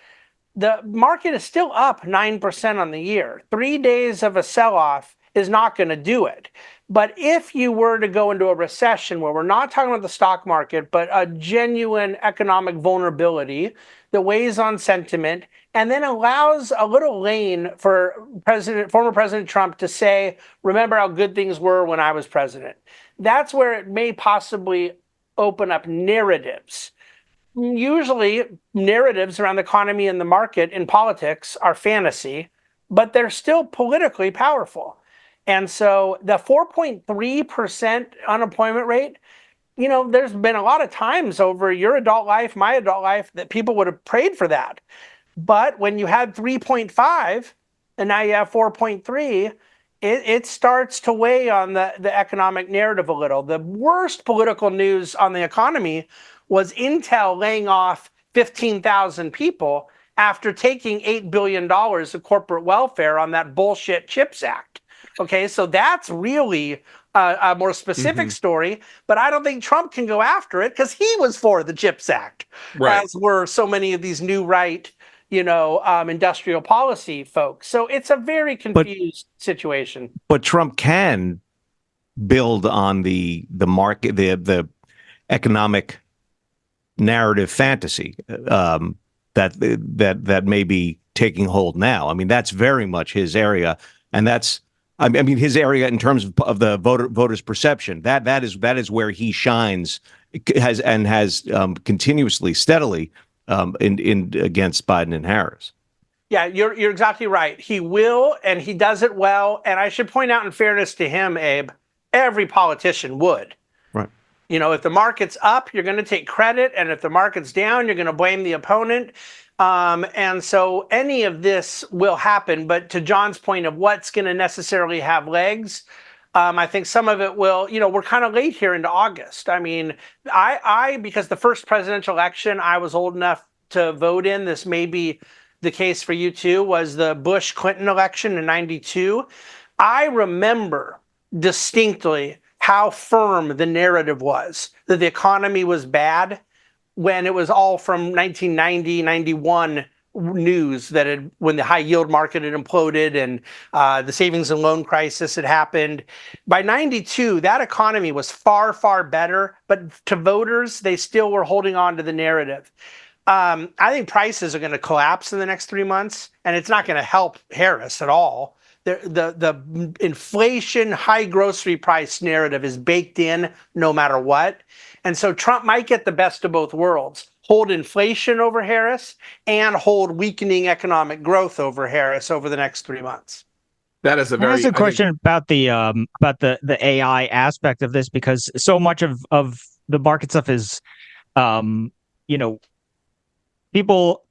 The market is still up 9% on the year. 3 days of a sell-off is not going to do it. But if you were to go into a recession where we're not talking about the stock market, but a genuine economic vulnerability that weighs on sentiment and then allows a little lane for former President Trump to say, remember how good things were when I was president. That's where it may possibly open up narratives. Usually narratives around the economy and the market in politics are fantasy, but they're still politically powerful. And so the 4.3% unemployment rate, you know, there's been a lot of times over your adult life, my adult life, that people would have prayed for that. But when you had 3.5 and now you have 4.3, it starts to weigh on the economic narrative a little. The worst political news on the economy was Intel laying off 15,000 people after taking $8 billion of corporate welfare on that bullshit CHIPS Act. Okay, so that's really a more specific story, but I don't think Trump can go after it because he was for the CHIPS Act, Right. as were so many of these new right, industrial policy folks. So it's a very confused situation. But Trump can build on the market, the economic narrative fantasy that may be taking hold now. I mean, that's very much his area, and that's his area in terms of the voters' perception. That is where he shines, has continuously, steadily in against Biden and Harris. Yeah, you're exactly right. He will, and he does it well. And I should point out, in fairness to him, Abe, every politician would. Right. You know, if the market's up, you're going to take credit, and if the market's down, you're going to blame the opponent. And so any of this will happen. But to John's point of what's going to necessarily have legs, I think some of it will, we're kind of late here into August. I mean, I because the first presidential election I was old enough to vote in, this may be the case for you too, was the Bush-Clinton election in '92. I remember distinctly how firm the narrative was that the economy was bad when it was all from 1990, 91 news that when the high yield market had imploded and the savings and loan crisis had happened. By 92, that economy was far, far better, but to voters, they still were holding on to the narrative. I think prices are going to collapse in the next 3 months, and it's not going to help Harris at all. The inflation, high grocery price narrative is baked in no matter what. And so Trump might get the best of both worlds, hold inflation over Harris and hold weakening economic growth over Harris over the next 3 months. That is a very. There's a question about the AI aspect of this, because so much of the market stuff is, people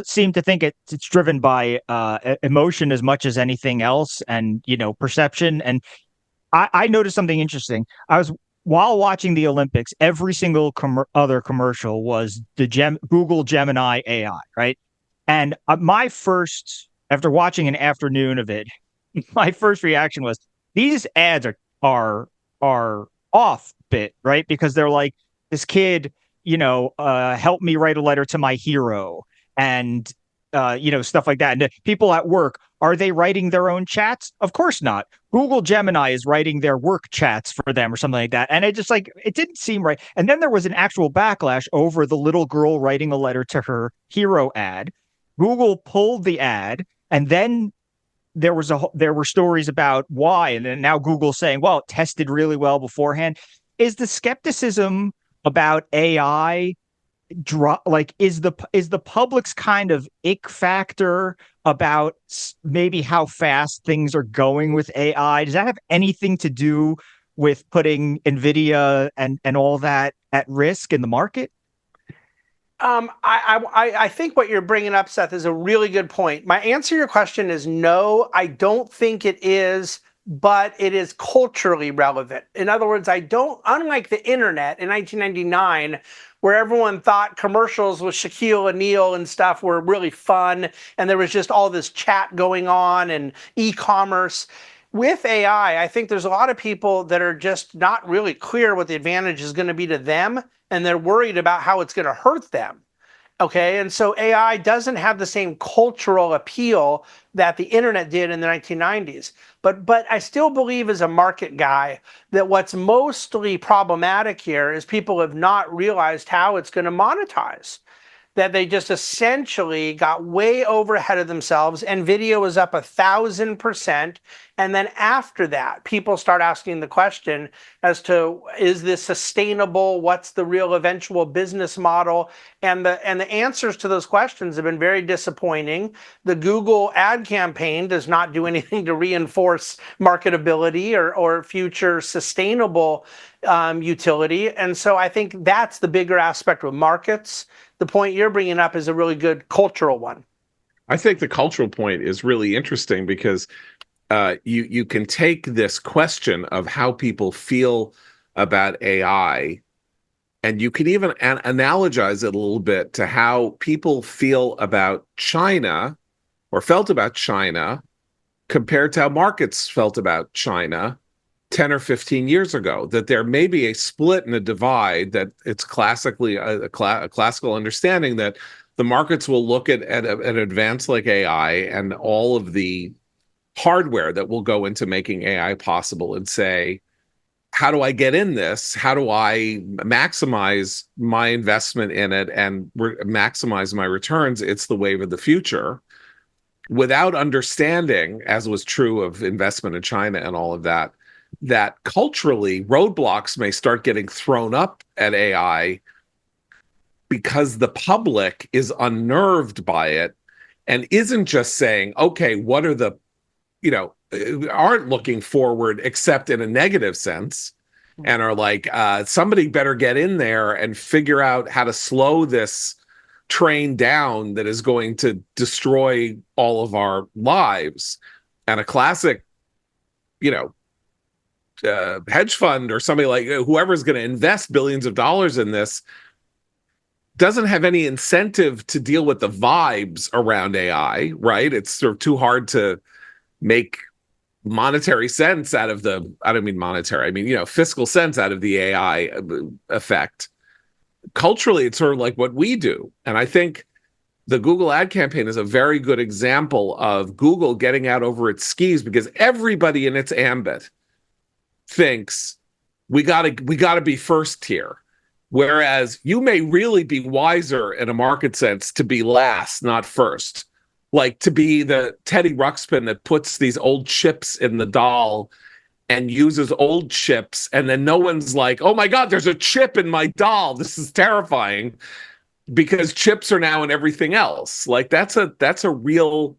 seem to think it's driven by emotion as much as anything else, and perception. And I noticed something interesting. While watching the Olympics, every single other commercial was the Google Gemini AI, right? And after watching an afternoon of it, my first reaction was these ads are off bit, right? Because they're like, this kid, help me write a letter to my hero, and stuff like that. And people at work, are they writing their own chats? Of course not. Google Gemini is writing their work chats for them or something like that. And it didn't seem right. And then there was an actual backlash over the little girl writing a letter to her hero ad. Google pulled the ad, and then there were stories about why, and then now Google's saying, well, it tested really well beforehand. Is the skepticism about AI is the public's kind of ick factor about maybe how fast things are going with AI? Does that have anything to do with putting NVIDIA and all that at risk in the market? I think what you're bringing up, Seth, is a really good point. My answer to your question is no, I don't think it is, but it is culturally relevant. In other words, unlike the internet in 1999, where everyone thought commercials with Shaquille O'Neal and stuff were really fun, and there was just all this chat going on and e-commerce. With AI, I think there's a lot of people that are just not really clear what the advantage is going to be to them, and they're worried about how it's going to hurt them. Okay, and so AI doesn't have the same cultural appeal that the internet did in the 1990s. But I still believe, as a market guy, that what's mostly problematic here is people have not realized how it's going to monetize. That they just essentially got way over ahead of themselves. NVIDIA was up 1,000%. And then after that, people start asking the question as to, is this sustainable? What's the real eventual business model? And the answers to those questions have been very disappointing. The Google ad campaign does not do anything to reinforce marketability or future sustainable utility. And so I think that's the bigger aspect with markets. The point you're bringing up is a really good cultural one. I think the cultural point is really interesting because you can take this question of how people feel about AI, and you can even analogize it a little bit to how people feel about China or felt about China compared to how markets felt about China 10 or 15 years ago, that there may be a split and a divide, that it's classically a classical understanding that the markets will look at an advance like AI and all of the hardware that will go into making AI possible and say, how do I get in this? How do I maximize my investment in it and maximize my returns? It's the wave of the future. Without understanding, as was true of investment in China and all of that, that culturally roadblocks may start getting thrown up at AI because the public is unnerved by it and isn't just saying, okay, what are the, aren't looking forward except in a negative sense, and are like, somebody better get in there and figure out how to slow this train down that is going to destroy all of our lives. And a classic, hedge fund or somebody like whoever's going to invest billions of dollars in this doesn't have any incentive to deal with the vibes around AI, right? It's sort of too hard to make monetary sense out of I don't mean monetary, I mean, fiscal sense out of the AI effect. Culturally, it's sort of like what we do. And I think the Google ad campaign is a very good example of Google getting out over its skis, because everybody in its ambit thinks we gotta be first here, whereas you may really be wiser in a market sense to be last, not first. Like to be the Teddy Ruxpin that puts these old chips in the doll and uses old chips, and then no one's like, oh my God, there's a chip in my doll, this is terrifying, because chips are now in everything else. Like that's a real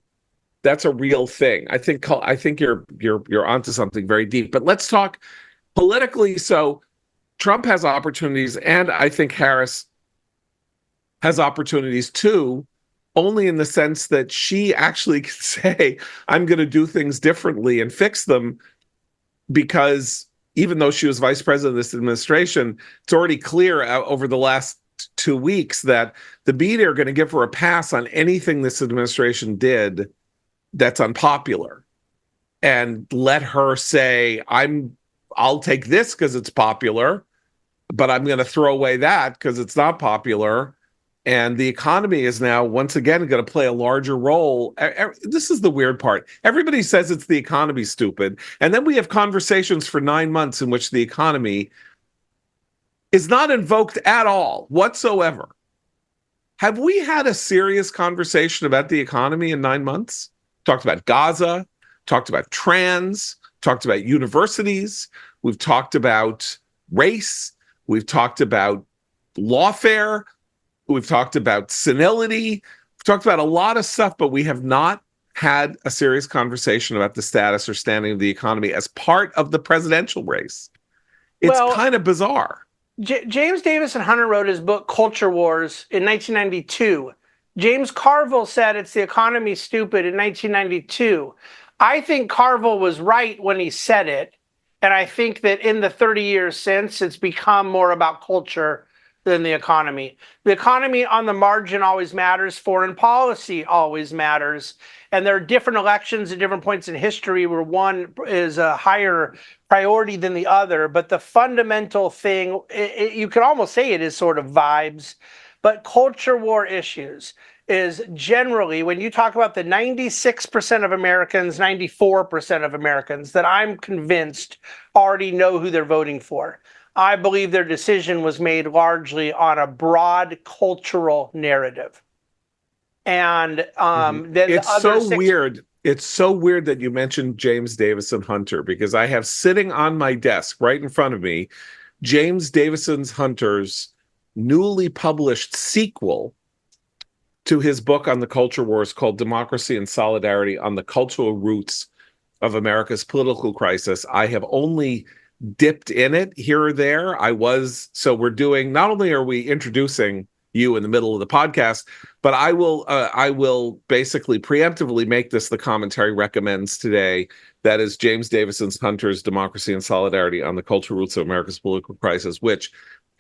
thing. I think you're onto something very deep. But let's talk politically. So Trump has opportunities, and I think Harris has opportunities too, only in the sense that she actually can say, I'm going to do things differently and fix them, because even though she was vice president of this administration, it's already clear over the last 2 weeks that the media are going to give her a pass on anything this administration did that's unpopular, and let her say, I'll take this because it's popular, but I'm going to throw away that because it's not popular. And the economy is now once again going to play a larger role. This is the weird part. Everybody says it's the economy, stupid. And then we have conversations for 9 months in which the economy is not invoked at all whatsoever. Have we had a serious conversation about the economy in 9 months? Talked about Gaza, talked about trans, talked about universities. We've talked about race. We've talked about lawfare. We've talked about senility. We've talked about a lot of stuff, but we have not had a serious conversation about the status or standing of the economy as part of the presidential race. It's kind of bizarre. James Davison Hunter wrote his book Culture Wars in 1992. James Carville said it's the economy, stupid, in 1992. I think Carville was right when he said it, and I think that in the 30 years since, it's become more about culture than the economy. The economy on the margin always matters. Foreign policy always matters. And there are different elections at different points in history where one is a higher priority than the other. But the fundamental thing, you could almost say it is sort of vibes, but culture war issues is generally, when you talk about the 96% of Americans, 94% of Americans that I'm convinced already know who they're voting for, I believe their decision was made largely on a broad cultural narrative. And then it's so weird. It's so weird that you mentioned James Davison Hunter, because I have sitting on my desk right in front of me James Davison Hunter's newly published sequel to his book on the culture wars called Democracy and Solidarity on the Cultural Roots of America's Political Crisis. I have only dipped in it here or there. So we're doing, not only are we introducing you in the middle of the podcast, but I will basically preemptively make this the commentary recommends today. That is James Davison Hunter's Democracy and Solidarity on the Cultural Roots of America's Political Crisis, which,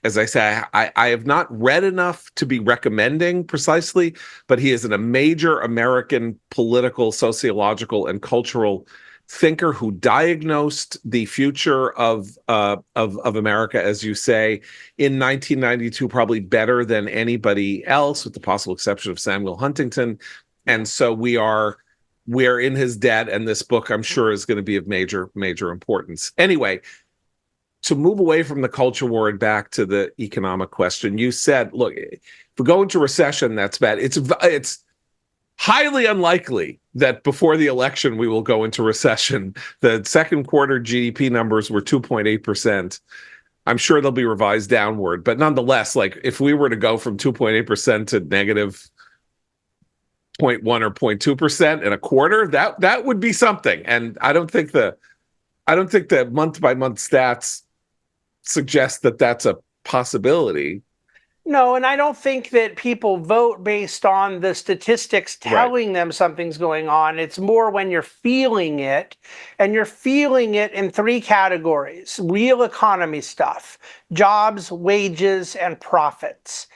as I say, I have not read enough to be recommending precisely, but he is a major American political, sociological, and cultural thinker who diagnosed the future of America, as you say, in 1992, probably better than anybody else, with the possible exception of Samuel Huntington. And so we're in his debt, and this book, I'm sure, is going to be of major importance. Anyway, to move away from the culture war and back to the economic question, you said, look, if we go into recession, that's bad. It's highly unlikely that before the election we will go into recession. The second quarter GDP numbers were 2.8%. I'm sure they'll be revised downward, but nonetheless, like if we were to go from 2.8% to negative 0.1 or 0.2% in a quarter, that would be something. And I don't think the month by month stats suggest that that's a possibility. No, and I don't think that people vote based on the statistics telling them something's going on. It's more when you're feeling it, and you're feeling it in three categories: real economy stuff, jobs, wages, and profits.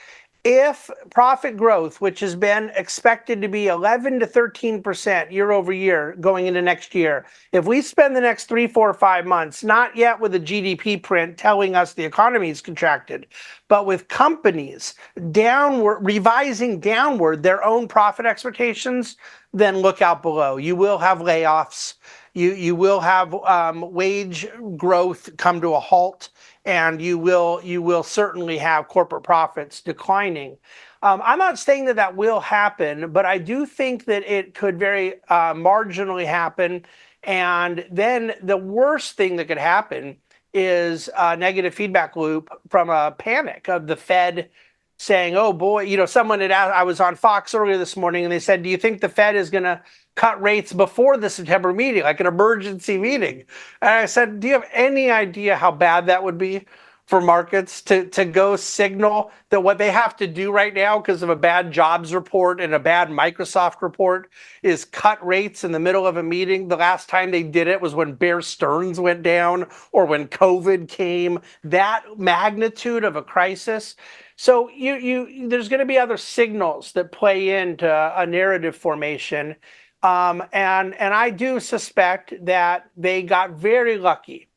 If profit growth, which has been expected to be 11 to 13% year over year going into next year, if we spend the next 3, 4, 5 months, not yet with a GDP print telling us the economy is contracted, but with companies revising downward their own profit expectations, then look out below. You will have layoffs. You will have wage growth come to a halt. And you will certainly have corporate profits declining. I'm not saying that will happen, but I do think that it could very marginally happen. And then the worst thing that could happen is a negative feedback loop from a panic of the Fed saying, oh boy, someone had asked, I was on Fox earlier this morning, and they said, do you think the Fed is going to cut rates before the September meeting, like an emergency meeting? And I said, do you have any idea how bad that would be? for markets to go signal that what they have to do right now because of a bad jobs report and a bad Microsoft report is cut rates in the middle of a meeting. The last time they did it was when Bear Stearns went down or when COVID came, that magnitude of a crisis. So there's going to be other signals that play into a narrative formation. And I do suspect that they got very lucky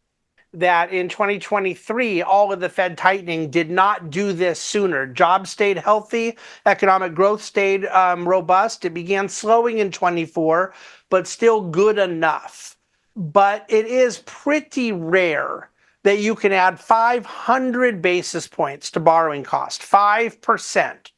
that in 2023, all of the Fed tightening did not do this sooner. Jobs stayed healthy, economic growth stayed robust. It began slowing in 24, but still good enough. But it is pretty rare that you can add 500 basis points to borrowing cost, 5%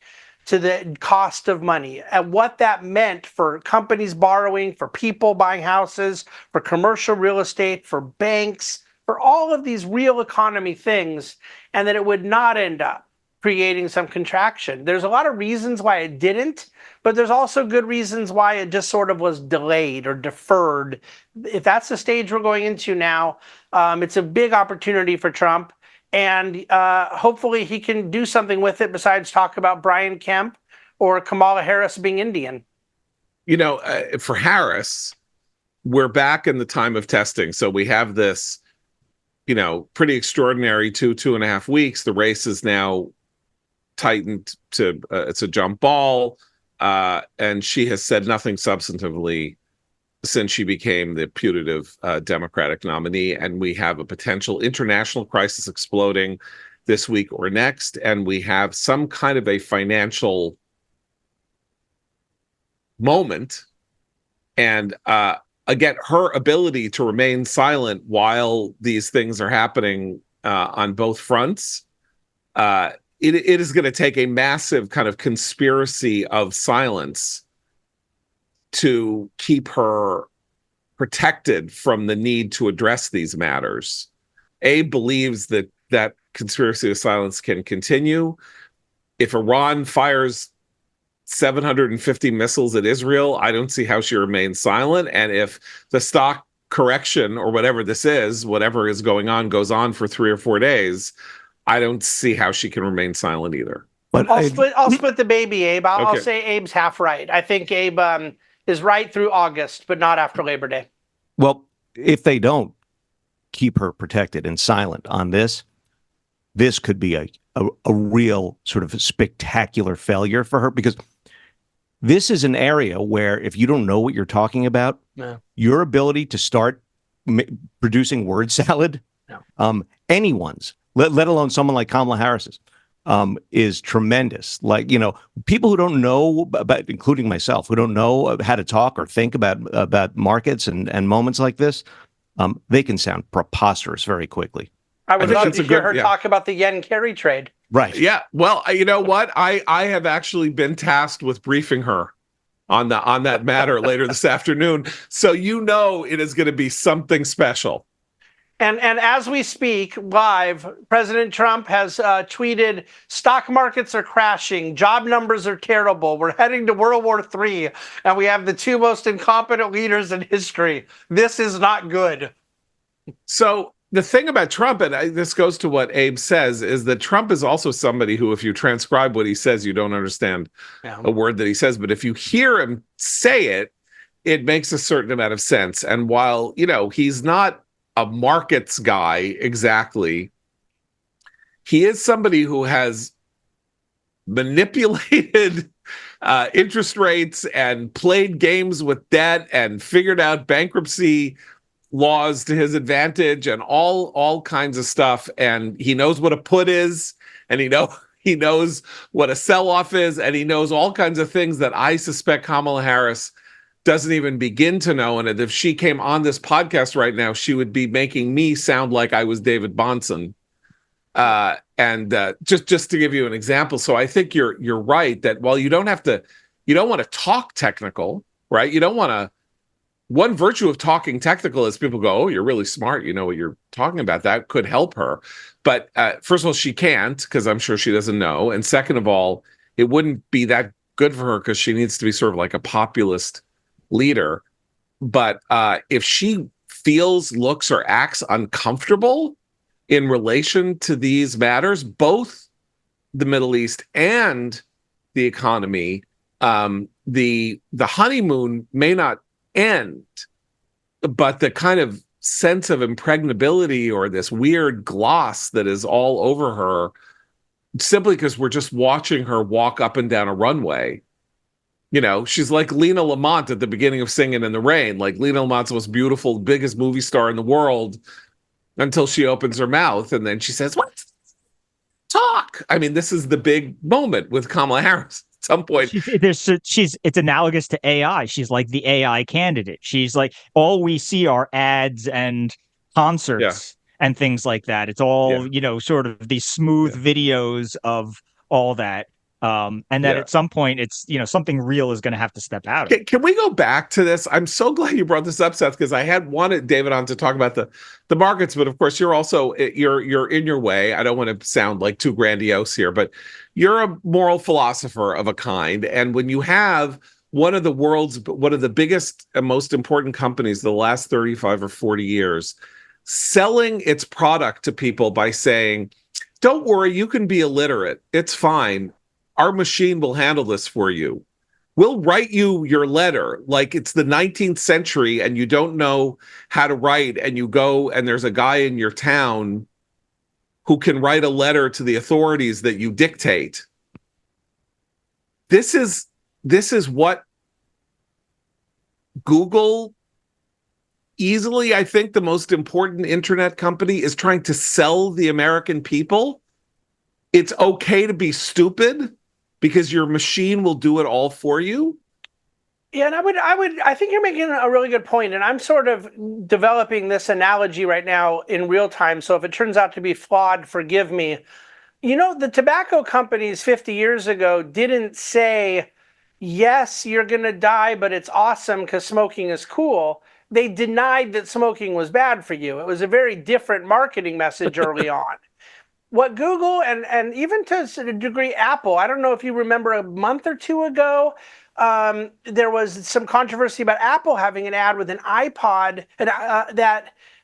to the cost of money, and what that meant for companies borrowing, for people buying houses, for commercial real estate, for banks, for all of these real economy things, and that it would not end up creating some contraction. There's a lot of reasons why it didn't, but there's also good reasons why it just sort of was delayed or deferred. If that's the stage we're going into now, it's a big opportunity for Trump. And hopefully he can do something with it besides talk about Brian Kemp or Kamala Harris being Indian. You know, for Harris, we're back in the time of testing. So we have this, you know, pretty extraordinary 2.5 weeks. The race is now tightened to it's a jump ball. And she has said nothing substantively since she became the putative Democratic nominee. And we have a potential international crisis exploding this week or next. And we have some kind of a financial moment. And again, her ability to remain silent while these things are happening on both fronts, it is going to take a massive kind of conspiracy of silence to keep her protected from the need to address these matters. Abe believes that that conspiracy of silence can continue. If Iran fires 750 missiles at Israel, I don't see how she remains silent. And if the stock correction or whatever this is, whatever is going on, goes on for 3 or 4 days, I don't see how she can remain silent either. But I'll split the baby, Abe. I'll say Abe's half right. I think Abe is right through August, but not after Labor Day. Well, if they don't keep her protected and silent on this, this could be a real sort of spectacular failure for her, because this is an area where if you don't know what you're talking about, your ability to start producing word salad, anyone's, let alone someone like Kamala Harris's, is tremendous. Like, you know, people who don't know about, including myself, who don't know how to talk or think about markets and moments like this, they can sound preposterous very quickly. I would love to hear her talk about the yen carry trade. Right. Yeah. Well, you know what? I have actually been tasked with briefing her on that matter later this afternoon. So you know it is going to be something special. And as we speak live, President Trump has tweeted, stock markets are crashing, job numbers are terrible, we're heading to World War III, and we have the 2 most incompetent leaders in history. This is not good. So the thing about Trump, and this goes to what Abe says, is that Trump is also somebody who, if you transcribe what he says, you don't understand a word that he says. But if you hear him say it, it makes a certain amount of sense. And while, you know, he's not a markets guy exactly, he is somebody who has manipulated interest rates and played games with debt and figured out bankruptcy laws to his advantage and all kinds of stuff. And he knows what a put is, and he knows what a sell-off is, and he knows all kinds of things that I suspect Kamala Harris doesn't even begin to know. And if she came on this podcast right now, she would be making me sound like I was David Bahnsen. Just to give you an example. So I think you're right that while you don't want to talk technical, right? You don't want to. One virtue of talking technical is people go, oh, you're really smart. You know what you're talking about. That could help her. But first of all, she can't, because I'm sure she doesn't know. And second of all, it wouldn't be that good for her because she needs to be sort of like a populist leader. But if she feels, looks, or acts uncomfortable in relation to these matters, both the Middle East and the economy. The honeymoon may not end, but the kind of sense of impregnability or this weird gloss that is all over her, simply because we're just watching her walk up and down a runway. You know, she's like Lena Lamont at the beginning of Singing in the Rain. Like, Lena Lamont's the most beautiful, biggest movie star in the world until she opens her mouth and then she says, "What? Talk." I mean, this is the big moment with Kamala Harris. At some point, it's analogous to AI. She's like the AI candidate. She's like, all we see are ads and concerts and things like that. It's all, sort of these smooth videos of all that. And then at some point, it's, something real is going to have to step out. Can we go back to this? I'm so glad you brought this up, Seth, because I had wanted David on to talk about the markets, but of course you're also you're in your way. I don't want to sound like too grandiose here, but you're a moral philosopher of a kind, and when you have one of the biggest and most important companies the last 35 or 40 years selling its product to people by saying, "Don't worry, you can be illiterate. It's fine. Our machine will handle this for you. We'll write you your letter like it's the 19th century and you don't know how to write, and you go and there's a guy in your town who can write a letter to the authorities that you dictate." This is what Google, easily, I think, the most important internet company, is trying to sell the American people. It's okay to be stupid because your machine will do it all for you. Yeah, and I think you're making a really good point, and I'm sort of developing this analogy right now in real time. So if it turns out to be flawed, forgive me. The tobacco companies 50 years ago didn't say, "Yes, you're going to die, but it's awesome because smoking is cool." They denied that smoking was bad for you. It was a very different marketing message early on. What Google and even to a degree Apple, I don't know if you remember a month or two ago, there was some controversy about Apple having an ad with an iPod, an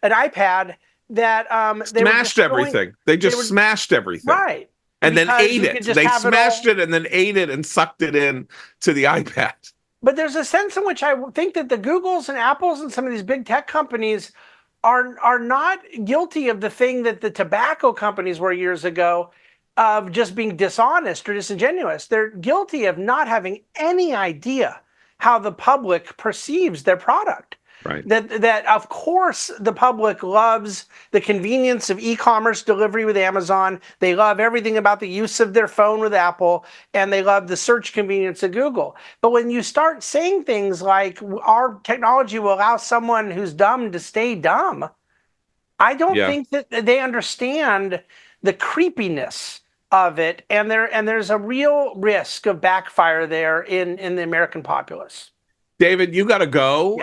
iPad that smashed everything. They just smashed everything. Right. And then ate it. They smashed it and then ate it and sucked it in to the iPad. But there's a sense in which I think that the Googles and Apples and some of these big tech companies are not guilty of the thing that the tobacco companies were years ago, of just being dishonest or disingenuous. They're guilty of not having any idea how the public perceives their product. Right. That of course the public loves the convenience of e-commerce delivery with Amazon. They love everything about the use of their phone with Apple, and they love the search convenience of Google. But when you start saying things like our technology will allow someone who's dumb to stay dumb, I don't think that they understand the creepiness of it, and there's a real risk of backfire there in the American populace. David, you got to go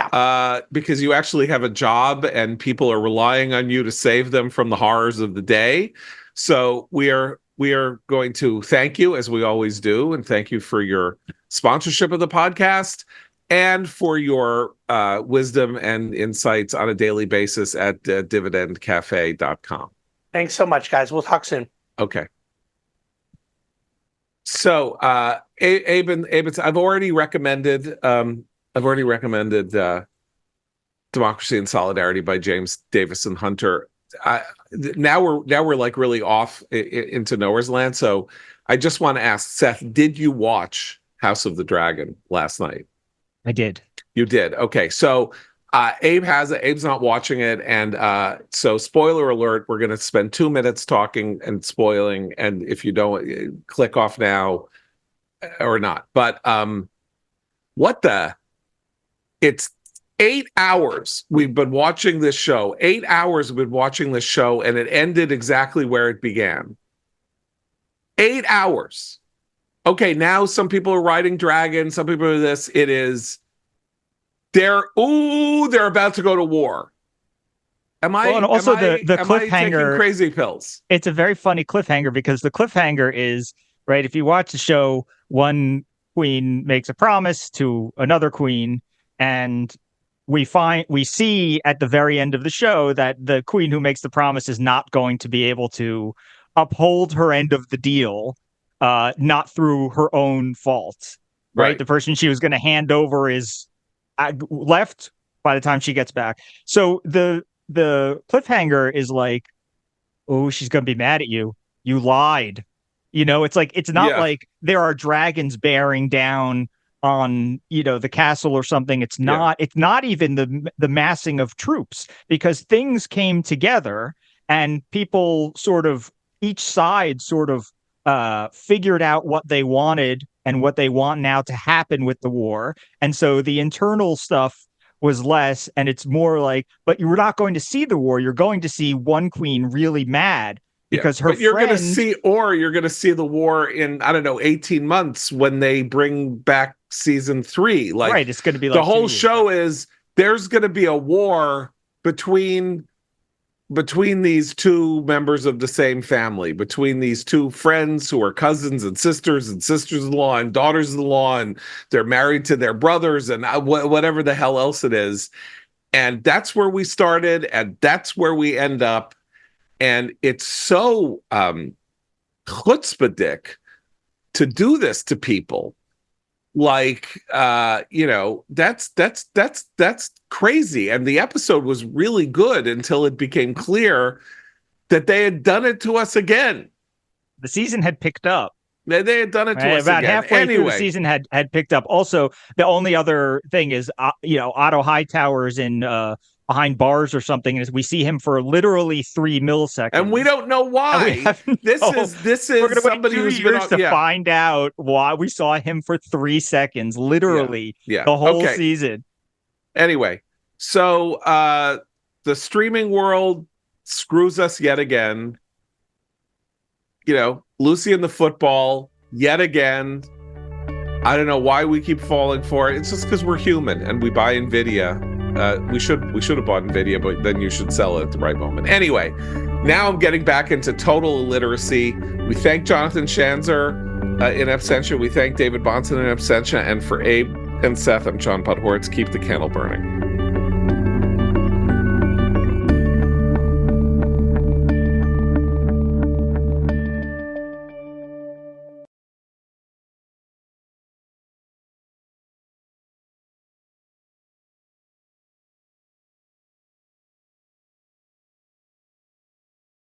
because you actually have a job and people are relying on you to save them from the horrors of the day. So we are going to thank you, as we always do, and thank you for your sponsorship of the podcast and for your wisdom and insights on a daily basis at dividendcafe.com. Thanks so much, guys. We'll talk soon. Okay. So, Abe, I've already recommended Democracy and Solidarity by James Davison Hunter. Now we're like really off into nowhere's land. So I just want to ask, Seth, did you watch House of the Dragon last night? I did. You did. Okay. So Abe has it. Abe's not watching it. And so spoiler alert, we're going to spend 2 minutes talking and spoiling. And if you don't, click off now or not. But it's 8 hours we've been watching this show. 8 hours we've been watching this show, and it ended exactly where it began. 8 hours. Okay, now some people are riding dragons, some people are this. It is, they're about to go to war. Am I? Well, and also the am I taking cliffhanger, crazy pills? It's a very funny cliffhanger because the cliffhanger is, right, if you watch the show, one queen makes a promise to another queen, and we see at the very end of the show that the queen who makes the promise is not going to be able to uphold her end of the deal, not through her own fault. Right. The person she was going to hand over is left by the time she gets back. So the cliffhanger is like, oh, she's going to be mad at you. You lied. You know, it's like, it's not like there are dragons bearing down on, you know, the castle or something. It's not, it's not even the massing of troops, because things came together and people sort of, each side sort of figured out what they wanted and what they want now to happen with the war. And so the internal stuff was less, and it's more like, but you're not going to see the war. You're going to see one queen really mad because her you're going to see, or you're going to see the war in, I don't know, 18 months when they bring back season 3. Like, right, it's going to be like the whole show is there's going to be a war between these two members of the same family, between these two friends who are cousins and sisters-in-law and daughters-in-law, and they're married to their brothers and whatever the hell else it is. And that's where we started, and that's where we end up. And it's so chutzpahdik to do this to people. Like, you know, that's crazy. And the episode was really good until it became clear that they had done it to us again. The season had picked up. They had done it to us about again. Halfway through the season had picked up. Also, the only other thing is, you know, Otto Hightower's in behind bars or something, and we see him for literally 3 milliseconds, and we don't know why. This is we're gonna somebody wait 2 who's years to find out why we saw him for 3 seconds, literally the whole season. Anyway, so the streaming world screws us yet again. You know, Lucy and the football yet again. I don't know why we keep falling for it. It's just because we're human and we buy NVIDIA. We should have bought NVIDIA, but then you should sell it at the right moment. Anyway, now I'm getting back into total illiteracy. We thank Jonathan Schanzer in absentia. We thank David Bonson in absentia. And for Abe and Seth, I'm John Podhoretz. Keep the candle burning.